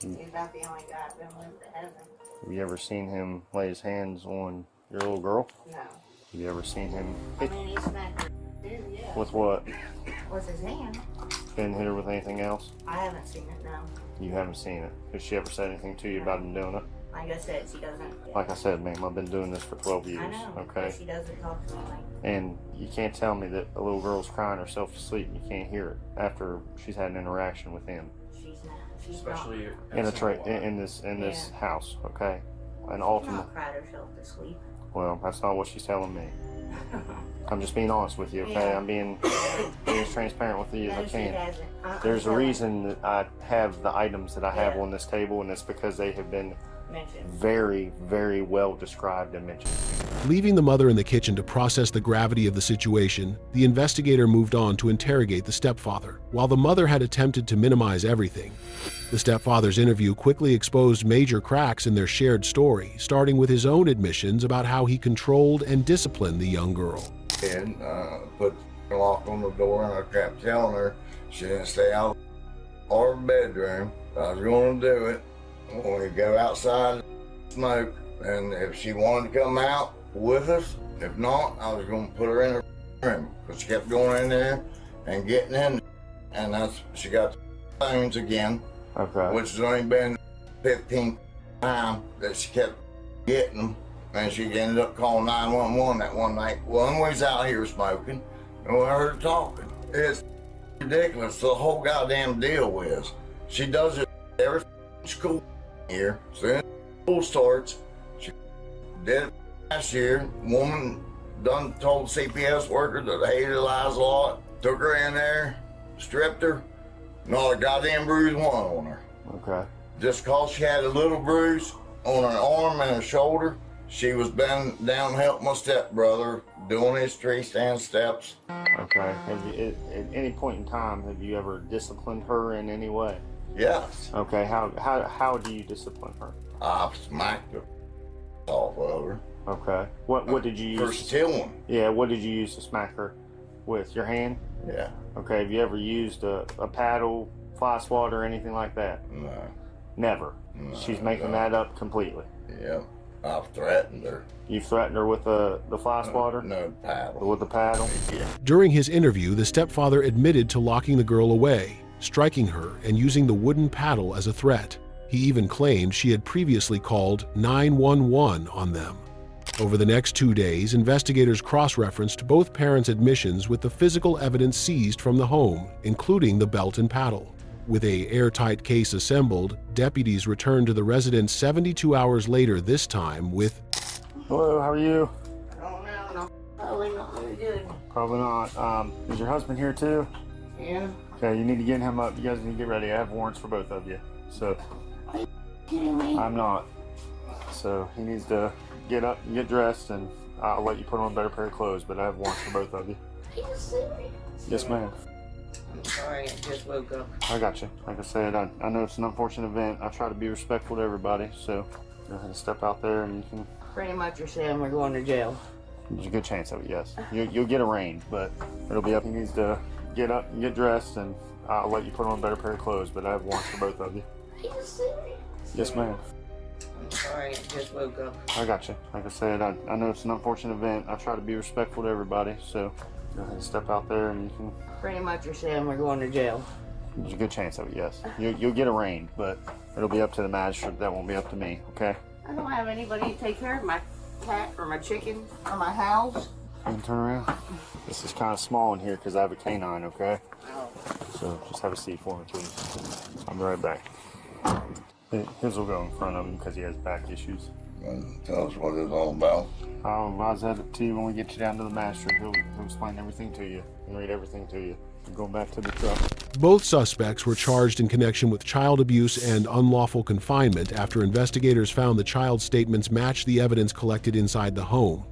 He's about the only guy I've been with that hasn't. Have you ever seen him lay his hands on your little girl? No. Have you ever seen him I mean, he smacked her too, yeah. with what? With his hand. Didn't hit her with anything else? I haven't seen it, no. You haven't seen it. Has she ever said anything to you about him doing it? Like I said, she doesn't. Like I said, ma'am, I've been doing this for 12 years. I know. Okay. But she doesn't talk to me like. And you can't tell me that a little girl's crying herself to sleep and you can't hear it after she's had an interaction with him. She's not. She's Especially not. In this house, okay? And She's ultimately, not cried herself to sleep. Well, that's not what she's telling me. I'm just being honest with you, okay? Yeah. I'm being as transparent with you as I No, she can. hasn't. There's a reason that I have the items that I have on this table, and it's because they have been very, very well described and mentioned. Leaving the mother in the kitchen to process the gravity of the situation, the investigator moved on to interrogate the stepfather. While the mother had attempted to minimize everything, the stepfather's interview quickly exposed major cracks in their shared story, starting with his own admissions about how he controlled and disciplined the young girl. And put the lock on the door, and I kept telling her she didn't stay out of our bedroom. I was going to do it when we go outside and smoke, and if she wanted to come out with us, if not, I was going to put her in her room, because she kept going in there and getting in, and that's she got the phones again, which has only been 15 times that she kept getting them. And she ended up calling 911 that one night. Well, we was out here smoking, and we heard her talking. It's ridiculous. The whole goddamn deal is, she does it every school year. As soon as school starts, she did it last year. Woman done told the CPS worker that they hated Liza a lot. Took her in there, stripped her, not a goddamn bruise one on her. Okay. Just cause she had a little bruise on her arm and her shoulder, she was bent down helping my stepbrother doing his tree stand steps. Okay. Have you, at any point in time, have you ever disciplined her in any way? Yes. Okay. How do you discipline her? I smacked her off of her. Okay. What did you use? For stealing. Yeah. What did you use to smack her with? Your hand? Yeah. Okay. Have you ever used a paddle, fly swatter, or anything like that? No. Never. No, She's making that up completely. Yeah. I've threatened her. You threatened her with the fly swatter? No, paddle. With the paddle? Yeah. During his interview, the stepfather admitted to locking the girl away, striking her, and using the wooden paddle as a threat. He even claimed she had previously called 911 on them. Over the next 2 days, investigators cross-referenced both parents' admissions with the physical evidence seized from the home, including the belt and paddle. With an airtight case assembled, deputies returned to the residence 72 hours later, this time with... Hello, how are you? I don't know. No, probably not very good. Probably not. Is your husband here too? Yeah. Okay, you need to get him up. You guys need to get ready. I have warrants for both of you. So... Are you kidding me? I'm not. So he needs to get up and get dressed, and I'll let you put on a better pair of clothes, but I have warrants for both of you. Are you serious? Yes, ma'am. I'm sorry, I just woke up. I got you. Like I said, I know it's an unfortunate event. I try to be respectful to everybody, so go ahead and step out there and you can... Pretty much you're saying we're going to jail. There's a good chance of it, yes. You'll get arraigned, but it'll be up. He needs to get up and get dressed, and I'll let you put on a better pair of clothes, but I have warrants for both of you. Are you serious? Yes, ma'am. I'm sorry, I just woke up. I got you. Like I said, I know it's an unfortunate event. I try to be respectful to everybody, so go ahead and step out there and you can... Pretty much you're saying we're going to jail. There's a good chance of it, yes. You'll get arraigned, but it'll be up to the magistrate. That won't be up to me, okay? I don't have anybody to take care of my cat or my chicken or my house. You can turn around. This is kind of small in here because I have a canine, okay? Oh. So just have a seat for me, please. I'll be right back. His will go in front of him because he has back issues. Tell us what it's all about. I'll advise that to you when we get you down to the magistrate. He'll explain everything to you and read everything to you. Go back to the truck. Both suspects were charged in connection with child abuse and unlawful confinement after investigators found the child's statements matched the evidence collected inside the home.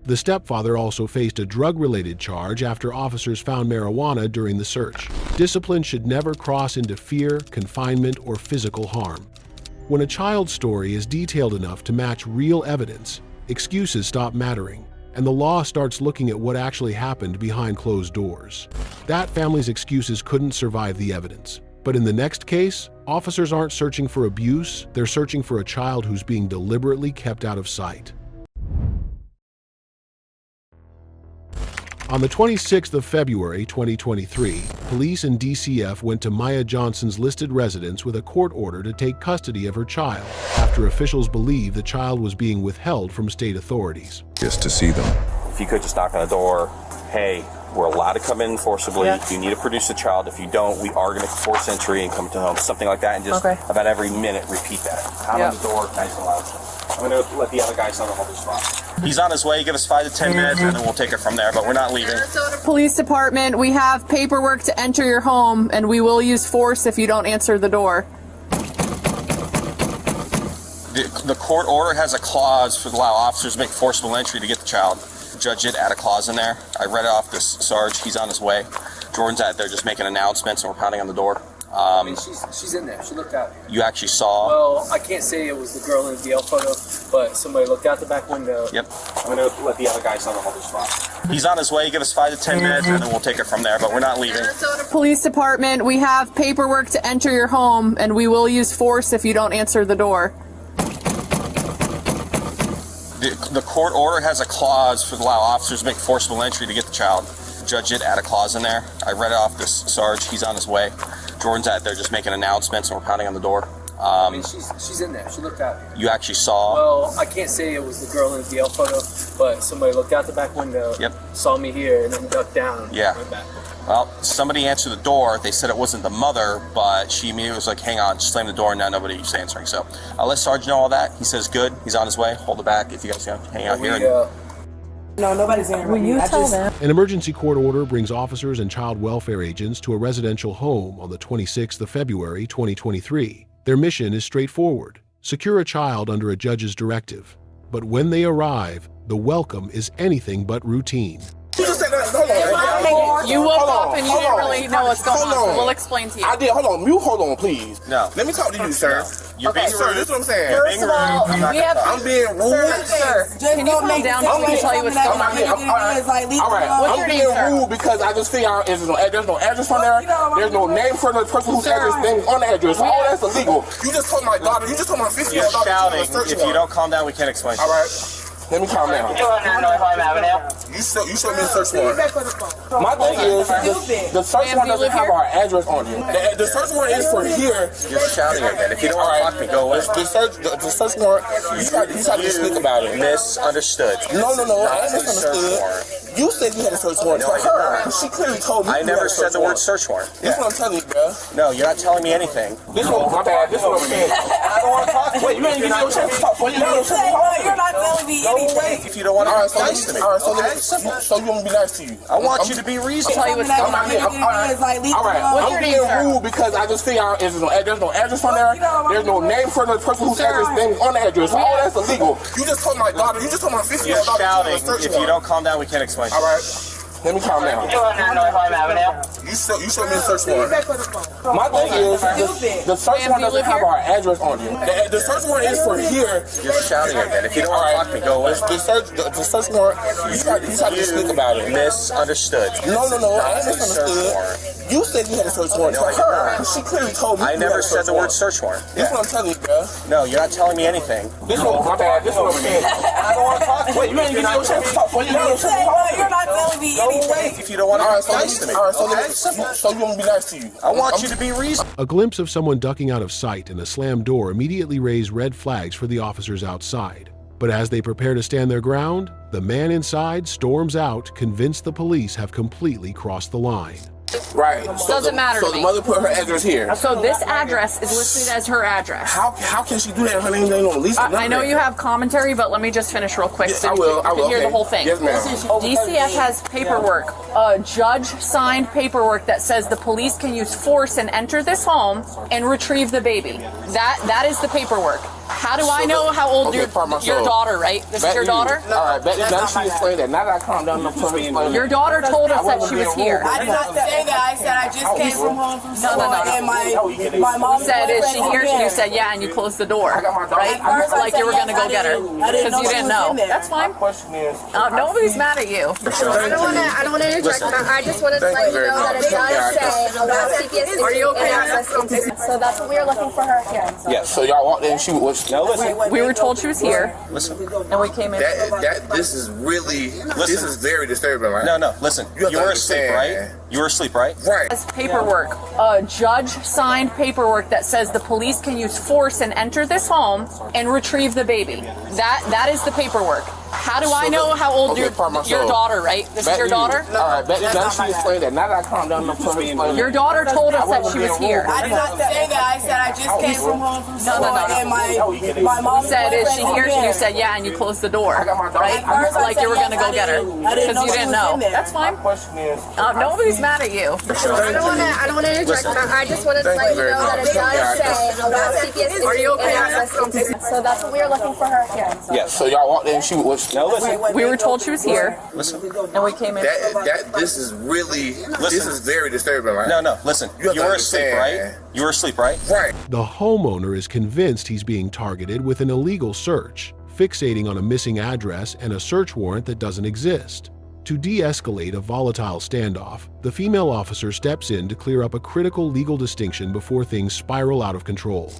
The stepfather also faced a drug-related charge after officers found marijuana during the search. Discipline should never cross into fear, confinement, or physical harm. When a child's story is detailed enough to match real evidence, excuses stop mattering, and the law starts looking at what actually happened behind closed doors. That family's excuses couldn't survive the evidence. But in the next case, officers aren't searching for abuse, they're searching for a child who's being deliberately kept out of sight. On the 26th of February 2023, police and DCF went to Maya Johnson's listed residence with a court order to take custody of her child, after officials believe the child was being withheld from state authorities. Just to see them. If you could just knock on the door, hey, we're allowed to come in forcibly. Yeah. You need to produce the child. If you don't, we are going to force entry and come to home. Something like that, and just about every minute repeat that. Pound on the door, nice and loud. I'm going to let the other guys know the whole spot. He's on his way. Give us 5 to 10 minutes, and then we'll take it from there. But we're not leaving. Police department, we have paperwork to enter your home, and we will use force if you don't answer the door. The court order has a clause for allow officers to make forcible entry to get the child. The judge did add a clause in there. I read it off this Sarge. He's on his way. Jordan's out there just making announcements, and we're pounding on the door. I mean, she's in there. She looked out. You actually saw? Well, I can't say it was the girl in the DL photo, but somebody looked out the back window. Yep. I'm going to let the other guys on the whole spot. He's on his way. Give us 5 to 10 minutes, and then we'll take it from there. But we're not leaving. Police department, we have paperwork to enter your home, and we will use force if you don't answer the door. The court order has a clause for allow officers to make forcible entry to get the child. The judge did add a clause in there. I read it off this Sarge. He's on his way. Jordan's out there just making announcements, and we're pounding on the door. I mean, she's in there. She looked out. You actually saw? Well, I can't say it was the girl in the DL photo, but somebody looked out the back window. Yep. Saw me here and then ducked down. Yeah. Went back. Well, somebody answered the door. They said it wasn't the mother, but she immediately was like, hang on, just slammed the door, and now nobody's answering. So I'll let Sarge know all that. He says good. He's on his way. Hold it back if you guys hang out here. No, nobody's in. Will you tell them? An emergency court order brings officers and child welfare agents to a residential home on the 26th of February, 2023. Their mission is straightforward: secure a child under a judge's directive. But when they arrive, the welcome is anything but routine. You woke up and you didn't really know what's going on, so we'll explain to you. I did. Hold on, please. No. Let me talk to you, sir. You're being sir, rude. this is what I'm saying. First of all, we have. I'm being rude. Sir, can you calm down so we can tell you what's going on? All right. What's I'm your being name, sir? rude because I just figured out there's no address on there. There's no name for the person whose address name is on the address. All that's illegal. You just told my daughter. You just told my 50-year-old You're daughter. shouting. If you don't calm down, we can't explain. All right. Let me calm down. You showed me the search warrant. My thing is, the search warrant doesn't have our address on it. The search warrant is for here. You're shouting again. If you don't want to talk to me, go away. The search warrant, you tried to speak about it. Misunderstood. No, I misunderstood. You said you had a search warrant for her. She clearly told me. I never said the word search warrant. This is what I'm telling you, bro. No, you're not telling me anything. This is what I'm saying. I don't want to talk to you. Wait, you ain't giving me no chance to talk to you. You're not telling me anything. If you don't want to be nice to me. All right, so you want me to be nice to you? I want you to be reasonable. Tell you what's going on. All right. I'm being rude because I just figured out there's no address on there. There's no name for the person whose address name is on the address. All that's illegal. You just told my daughter. You just told my 50-year-old daughter. You're shouting. If you don't calm down, we can't explain. All right. Let me calm down. You showed me the search warrant. My thing is, the search warrant doesn't have our address on it. The search warrant is for here. You're shouting again. If you don't want to talk to me, go away. The search warrant, you tried to speak about it. Misunderstood. No, I misunderstood. You said you had a search warrant for her. She clearly told me. I never said the word search warrant. This is what I'm telling you, bro. No, you're not telling me anything. This is what I'm saying. I don't want to talk to you. Wait, you ain't giving me no chance to talk to you. You're not telling me anything. If you don't want to be nice to me. All right, so you want me to be nice to you? I want you to be reasonable. A glimpse of someone ducking out of sight and a slammed door immediately raised red flags for the officers outside. But as they prepare to stand their ground, the man inside storms out, convinced the police have completely crossed the line. Right. Doesn't matter to So me. the mother put her address here. So this address is listed as her address. How can she do that? Her name ain't on the lease. I know you have commentary, but let me just finish real quick so I you will, can hear okay. the whole thing. Yes, ma'am. DCF has paperwork, judge-signed paperwork that says the police can use force and enter this home and retrieve the baby. That is the paperwork. How do I know how old your daughter, right? This is your daughter? All right, now she explained that. Now that I calm down, your daughter told us that she was here. I did not say that. I said I just came from home from school and my mom said, is she here? You said, yeah, and you closed the door, right? Like you were going to go get her because you didn't know. That's fine. Nobody's mad at you. I don't want to interject, but I just wanted to let you know that it does say about CPS. Are you okay? So that's what we are looking for her here. Yeah, so y'all walked in, she was. No, listen. We were told she was here. Listen. And we came in. This is really, this is very disturbing, right? No, listen. You were asleep, right? You were asleep, right? Right. Has paperwork, judge-signed paperwork that says the police can use force and enter this home and retrieve the baby. That is the paperwork. How do I know how old your daughter, right? This is your daughter? All right, that she explained that. Now that I calm down, your daughter told us that she was here. I did not say that. I said I just came from home from school. And my mom said, is she here? You said, yeah, and you closed the door, right? Like you were going to go get her because you didn't know. That's fine. Nobody's mad at you. I don't want to interject. I just wanted to let you know that it does say about CPS. Are you okay? So that's what we are looking for her here. Yes. So y'all walked in. She was. No, listen. We were told she was here. Listen. And we came in. This is really. This is very disturbing, right? No. Listen. You were asleep, right? You were asleep, right? Right. The homeowner is convinced he's being targeted with an illegal search, fixating on a missing address and a search warrant that doesn't exist. To de-escalate a volatile standoff, the female officer steps in to clear up a critical legal distinction before things spiral out of control.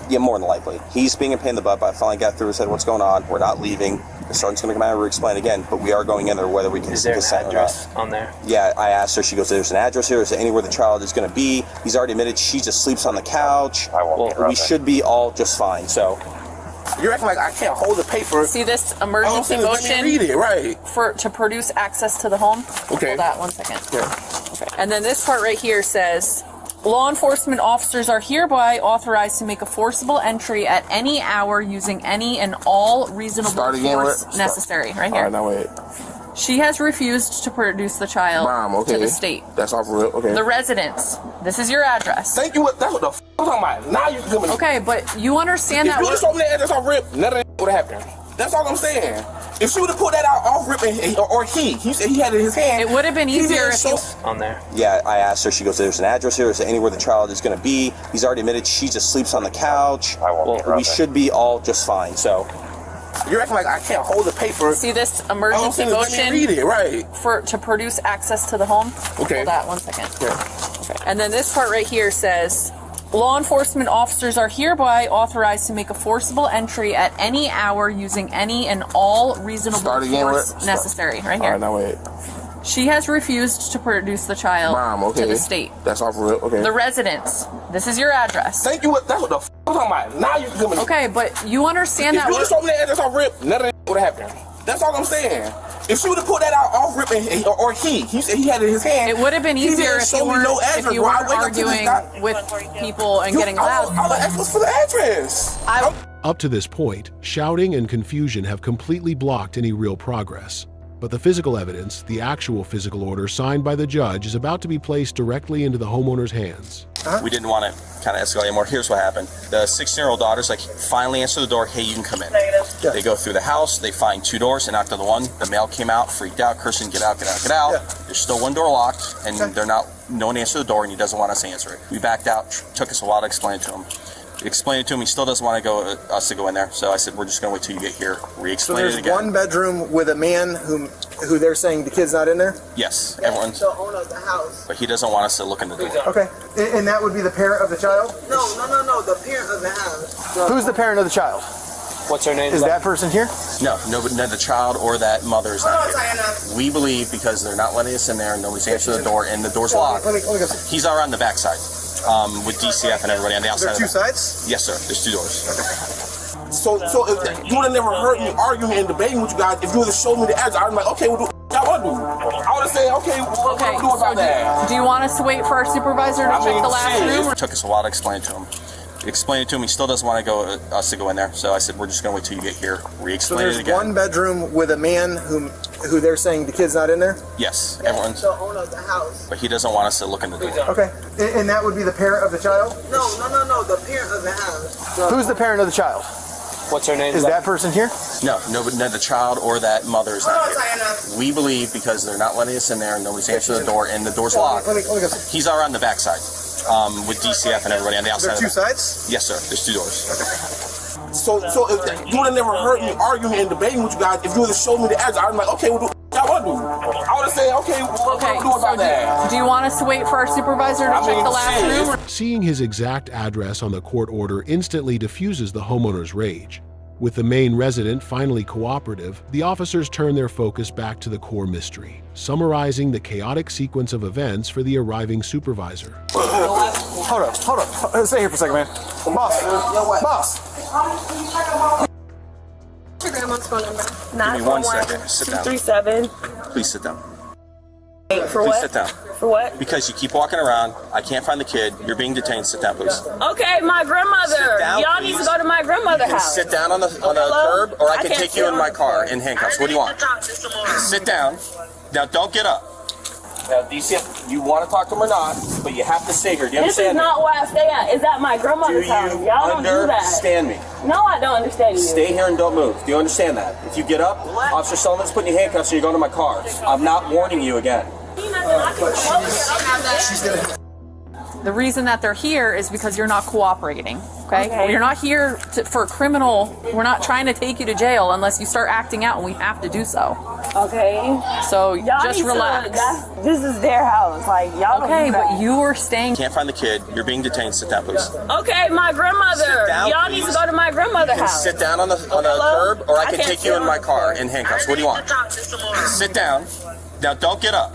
Yeah, more than likely. He's being a pain in the butt, but I finally got through and said, what's going on? We're not leaving. The sergeant's going to come out and re-explain again, but we are going in there whether we can Is there an consent address or not. on there? Yeah, I asked her. She goes, there's an address here. Is there anywhere the child is going to be? He's already admitted she just sleeps on the couch. We should be all just fine, so... You're acting like I can't hold the paper. See this emergency motion? Read it, right. To produce access to the home? Okay. Hold that 1 second. Yeah. Okay. And then this part right here says, law enforcement officers are hereby authorized to make a forcible entry at any hour using any and all reasonable force necessary. Right here. All right, now wait. She has refused to produce the child to the state. That's off real. Okay. The residence. This is your address. Thank you. That's what the f I'm talking about. Now you can. Okay, but you understand that. If you just told me the address off rip, none of that would have happened. That's all I'm saying. If she would have pulled that out off rip, or he said he had it in his hand. It would have been easier if you... On there. Yeah, I asked her. She goes, there's an address here. Is there anywhere the child is going to be? He's already admitted she just sleeps on the couch. We should be all just fine, so... You're acting like I can't hold the paper. See this emergency motion? Read it, right. To produce access to the home? Okay. Hold that 1 second. Yeah. Okay. And then this part right here says, law enforcement officers are hereby authorized to make a forcible entry at any hour using any and all reasonable force necessary. Right here. All right, now wait. She has refused to produce the child to the state. That's off real. Okay. The residence. This is your address. Thank you. That's what the f I'm talking about. Now you can. Okay, but you understand that. If you just told me the address off rip, none of that would have happened. That's all I'm saying. If she would have pulled that out off rip, or he said he had it in his hand. It would have been easier if you weren't arguing with people and getting loud. All I asked was for the address. Up to this point, shouting and confusion have completely blocked any real progress. But the physical evidence, the actual physical order signed by the judge, is about to be placed directly into the homeowner's hands. We didn't want to kind of escalate anymore. Here's what happened. The 16-year-old daughter's like, finally answer the door. Hey, you can come in. They go through the house. They find two doors. They knocked on the one. The male came out, freaked out, cursing, get out, get out, get out. There's still one door locked, and no one answered the door, and he doesn't want us to answer it. We backed out. Took us a while to explain it to him. Explained it to him. He still doesn't want us to go in there. So I said, we're just going to wait till you get here. Re-explain it again. So there's one bedroom with a man who they're saying the kid's not in there? Yes, everyone's. The owner of the house. But he doesn't want us to look in the door. Okay, and that would be the parent of the child? No, the parent of the house. Who's the parent of the child? What's her name? Is that person here? No, nobody, the child or that mother is not here. We believe because they're not letting us in there and nobody's answered the door and the door's locked. He's all around the backside with DCF and everybody on the outside. There two sides? Yes, sir. There's two doors. So if you would have never heard me arguing and debating with you guys, if you would have showed me the address, I'd be like, okay, we'll do what I want to do. I would have said, okay, what do we do about that? Do you want us to wait for our supervisor to check the last room? It took us a while to explain it to him. Explained it to him. He still doesn't want us to go in there. So I said, we're just going to wait till you get here. Re-explain it again. So there's one bedroom with a man who they're saying the kid's not in there? Yes, everyone's. The owner of the house. But he doesn't want us to look in the door. Okay, and that would be the parent of the child? No, the parent of the house. Who's the parent of the child? What's her name? Is that person here? No, the child or that mother is not here. We believe because they're not letting us in there and nobody's answered the door and the door's locked. He's all around the backside with DCF and everybody on the outside. There two sides? Yes, sir. There's two doors. So if you would have never heard me arguing and debating with you guys, if you would have showed me the address, I'd be like, okay, we'll do what I want to do. I would have said, okay, what do we do about that? Do you want us to wait for our supervisor to check the last room? Seeing his exact address on the court order instantly diffuses the homeowner's rage. With the main resident finally cooperative, the officers turn their focus back to the core mystery, summarizing the chaotic sequence of events for the arriving supervisor. Hold up. Stay here for a second, man. Boss. grandma's phone number. Give me 1 second. Sit down. 237. Please sit down. For Please what? sit down. For what? Because you keep walking around. I can't find the kid. You're being detained. Sit down, please. Okay, my grandmother. Sit down, Y'all please. need to go to my grandmother's house. Sit down on the curb, or I can take you in my car in handcuffs. What do you want? Sit down. Now, don't get up. Now, DCF, you want to talk to him or not, but you have to stay here. Do you This is understand? not where I stay at. It's at my grandmother's house. Y'all don't do that. Understand me? No, I don't understand you. Stay here and don't move. Do you understand that? If you get up, Officer Sullivan's putting you in handcuffs, so you're going to my car. I'm not warning you again. The reason that they're here is because you're not cooperating. Okay? You're not here for a criminal. We're not trying to take you to jail unless you start acting out, and we have to do so. Okay. So Y'all just need to- relax. this is their house. Like y'all. Okay, don't do that. but you were staying. Can't find the kid. You're being detained. Sit down, please. Okay, my grandmother. Sit down, Y'all need to please. go to my grandmother's house. Sit down on the curb, or I can take you in my car in handcuffs. What do you want? Sit down. Now, don't get up.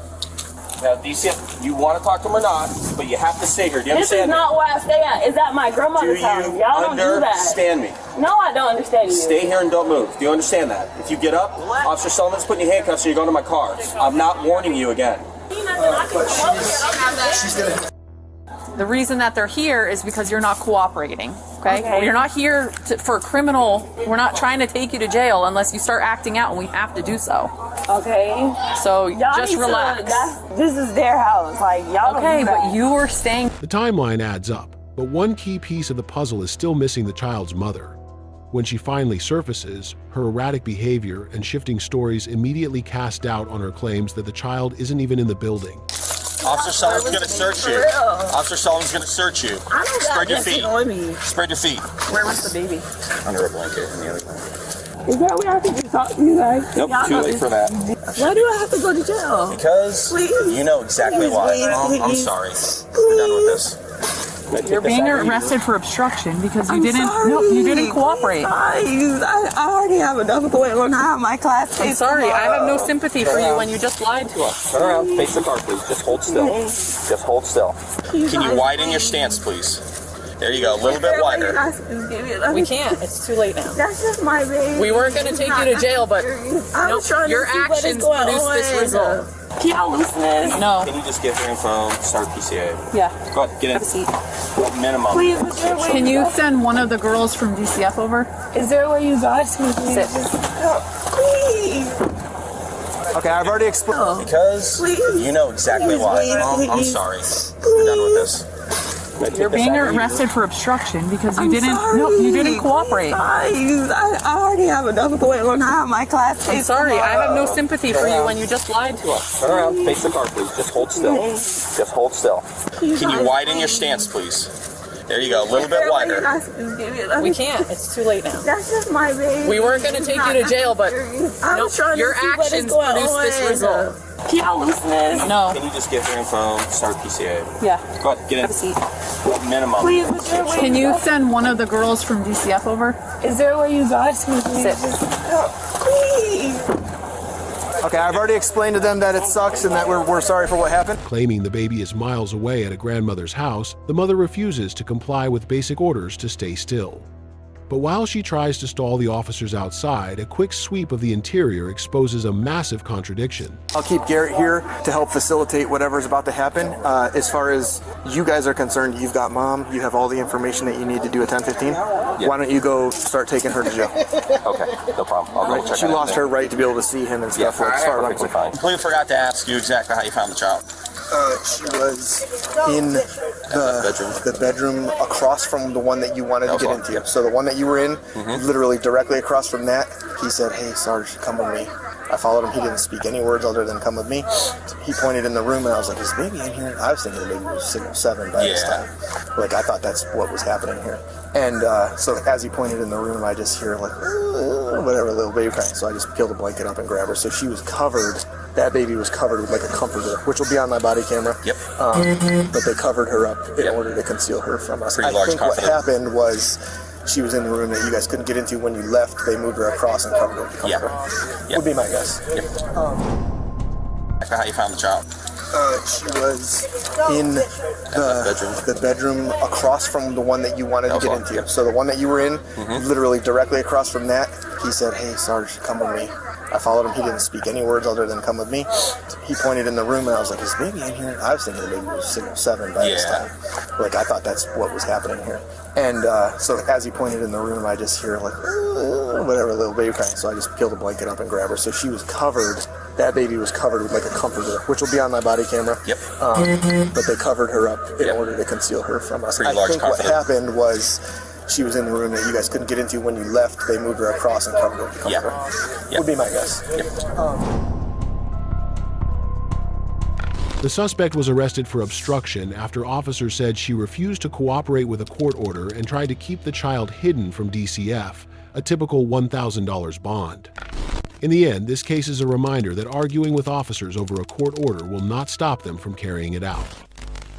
Now, DCF, you want to talk to him or not, but you have to stay here. Do you This is understand? not where I stay at. It's at my grandmother's house. Do you Y'all don't do that. understand me? No, I don't understand you. Stay here and don't move. Do you understand that? If you get up, Officer Sullivan's putting you in handcuffs, so you're going to my car. I'm not warning you again. The reason that they're here is because you're not cooperating. Okay? You're not here for a criminal. We're not trying to take you to jail unless you start acting out, and we have to do so. Okay. So Y'all just need to- relax. this is their house. Like y'all. Okay, don't do that. but you were staying. The timeline adds up, but one key piece of the puzzle is still missing: the child's mother. When she finally surfaces, her erratic behavior and shifting stories immediately cast doubt on her claims that the child isn't even in the building. Officer Sullivan's going to search you. Officer Sullivan's going to search you. I don't Spread got your nothing feet. on me. Spread your feet. Where was the baby? Under a blanket in the other room. Is that where I can just talk to you guys? Nope, Y'all too know late for that. Why do I have to go to jail? Because you know exactly why. I'm sorry. We're done with this. You're being arrested for obstruction because you didn't cooperate. I already have enough going on. I have my class. I'm sorry, I have no sympathy for you when you just lied to us. Turn around, face the car, please. Just hold still. Just hold still. Can you widen your stance, please? There you go, a little bit wider. We can't. It's too late now. That's just my baby. We weren't going to take you to jail, but your actions produced this result. Y'all listening? No. Can you just give her info, start PCA? Yeah. Go ahead, get in. Have a seat. Minimum. Please, is there a way Can you send one of the girls from DCF over? Is there a way you guys can Sit. Please. Okay, I've already explained. Because you know exactly why. I'm sorry. We're done with this. You're being arrested for obstruction because you didn't cooperate. I already have enough going on. I have my class. I'm sorry, I have no sympathy for you when you just lied to us. Turn around, face the car, please. Just hold still. Just hold still. Can you widen your stance, please? There you go, a little bit wider. We can't. It's too late now. That's just my baby. We weren't going to take you to jail, but your actions produced this result. Y'all listening? No. Can you just give her info, start PCA? Yeah. Go ahead, get in. Have a seat. Minimum. Please, is there a way Can you send one of the girls from DCF over? Is there a way you guys can Sit. Please. Okay, I've already explained to them that it sucks and that we're sorry for what happened. Claiming the baby is miles away at a grandmother's house, the mother refuses to comply with basic orders to stay still. But while she tries to stall the officers outside, a quick sweep of the interior exposes a massive contradiction. I'll keep Garrett here to help facilitate whatever's about to happen. As far as you guys are concerned, you've got mom, you have all the information that you need to do a 1015. Yeah. Why don't you go start taking her to jail? Okay, no problem. I'll go check She on it lost then. her right to be able to see him and stuff. Yeah, as far as I'm perfectly concerned. fine. Completely forgot to ask you exactly how you found the child. She was in the bedroom across from the one that you wanted to get into. So the one that you were in, literally directly across from that, he said, "Hey, Sarge, come with me." I followed him. He didn't speak any words other than "come with me." He pointed in the room, and I was like, "Is baby in here?" I was thinking the baby was 6 or 7 by this time. Like, I thought that's what was happening here. And so as he pointed in the room, I just hear like, whatever, little baby crying. So I just peeled a blanket up and grabbed her. So she was covered. That baby was covered with like a comforter, which will be on my body camera. Yep. But they covered her up in order to conceal her from us. Pretty I large think what comforter. happened was she was in the room that you guys couldn't get into when you left. They moved her across and covered her with the comforter. Would be my guess. How you found the child? She was in the bedroom across from the one that you wanted to get into. So the one that you were in, literally directly across from that, he said, "Hey, Sarge, come with me." I followed him. He didn't speak any words other than "come with me." He pointed in the room, and I was like, "Is baby in here?" I was thinking the baby was 6 or 7 by this time. Like, I thought that's what was happening here. And so as he pointed in the room, I just hear like, whatever, little baby crying. So I just peeled the blanket up and grabbed her. So she was covered. That baby was covered with like a comforter, which will be on my body camera. Yep. But they covered her up in order to conceal her from us. Pretty large I think what comforter. happened was she was in the room that you guys couldn't get into when you left. They moved her across and covered her with the comforter. Would be my guess. The suspect was arrested for obstruction after officers said she refused to cooperate with a court order and tried to keep the child hidden from DCF, a typical $1,000 bond. In the end, this case is a reminder that arguing with officers over a court order will not stop them from carrying it out.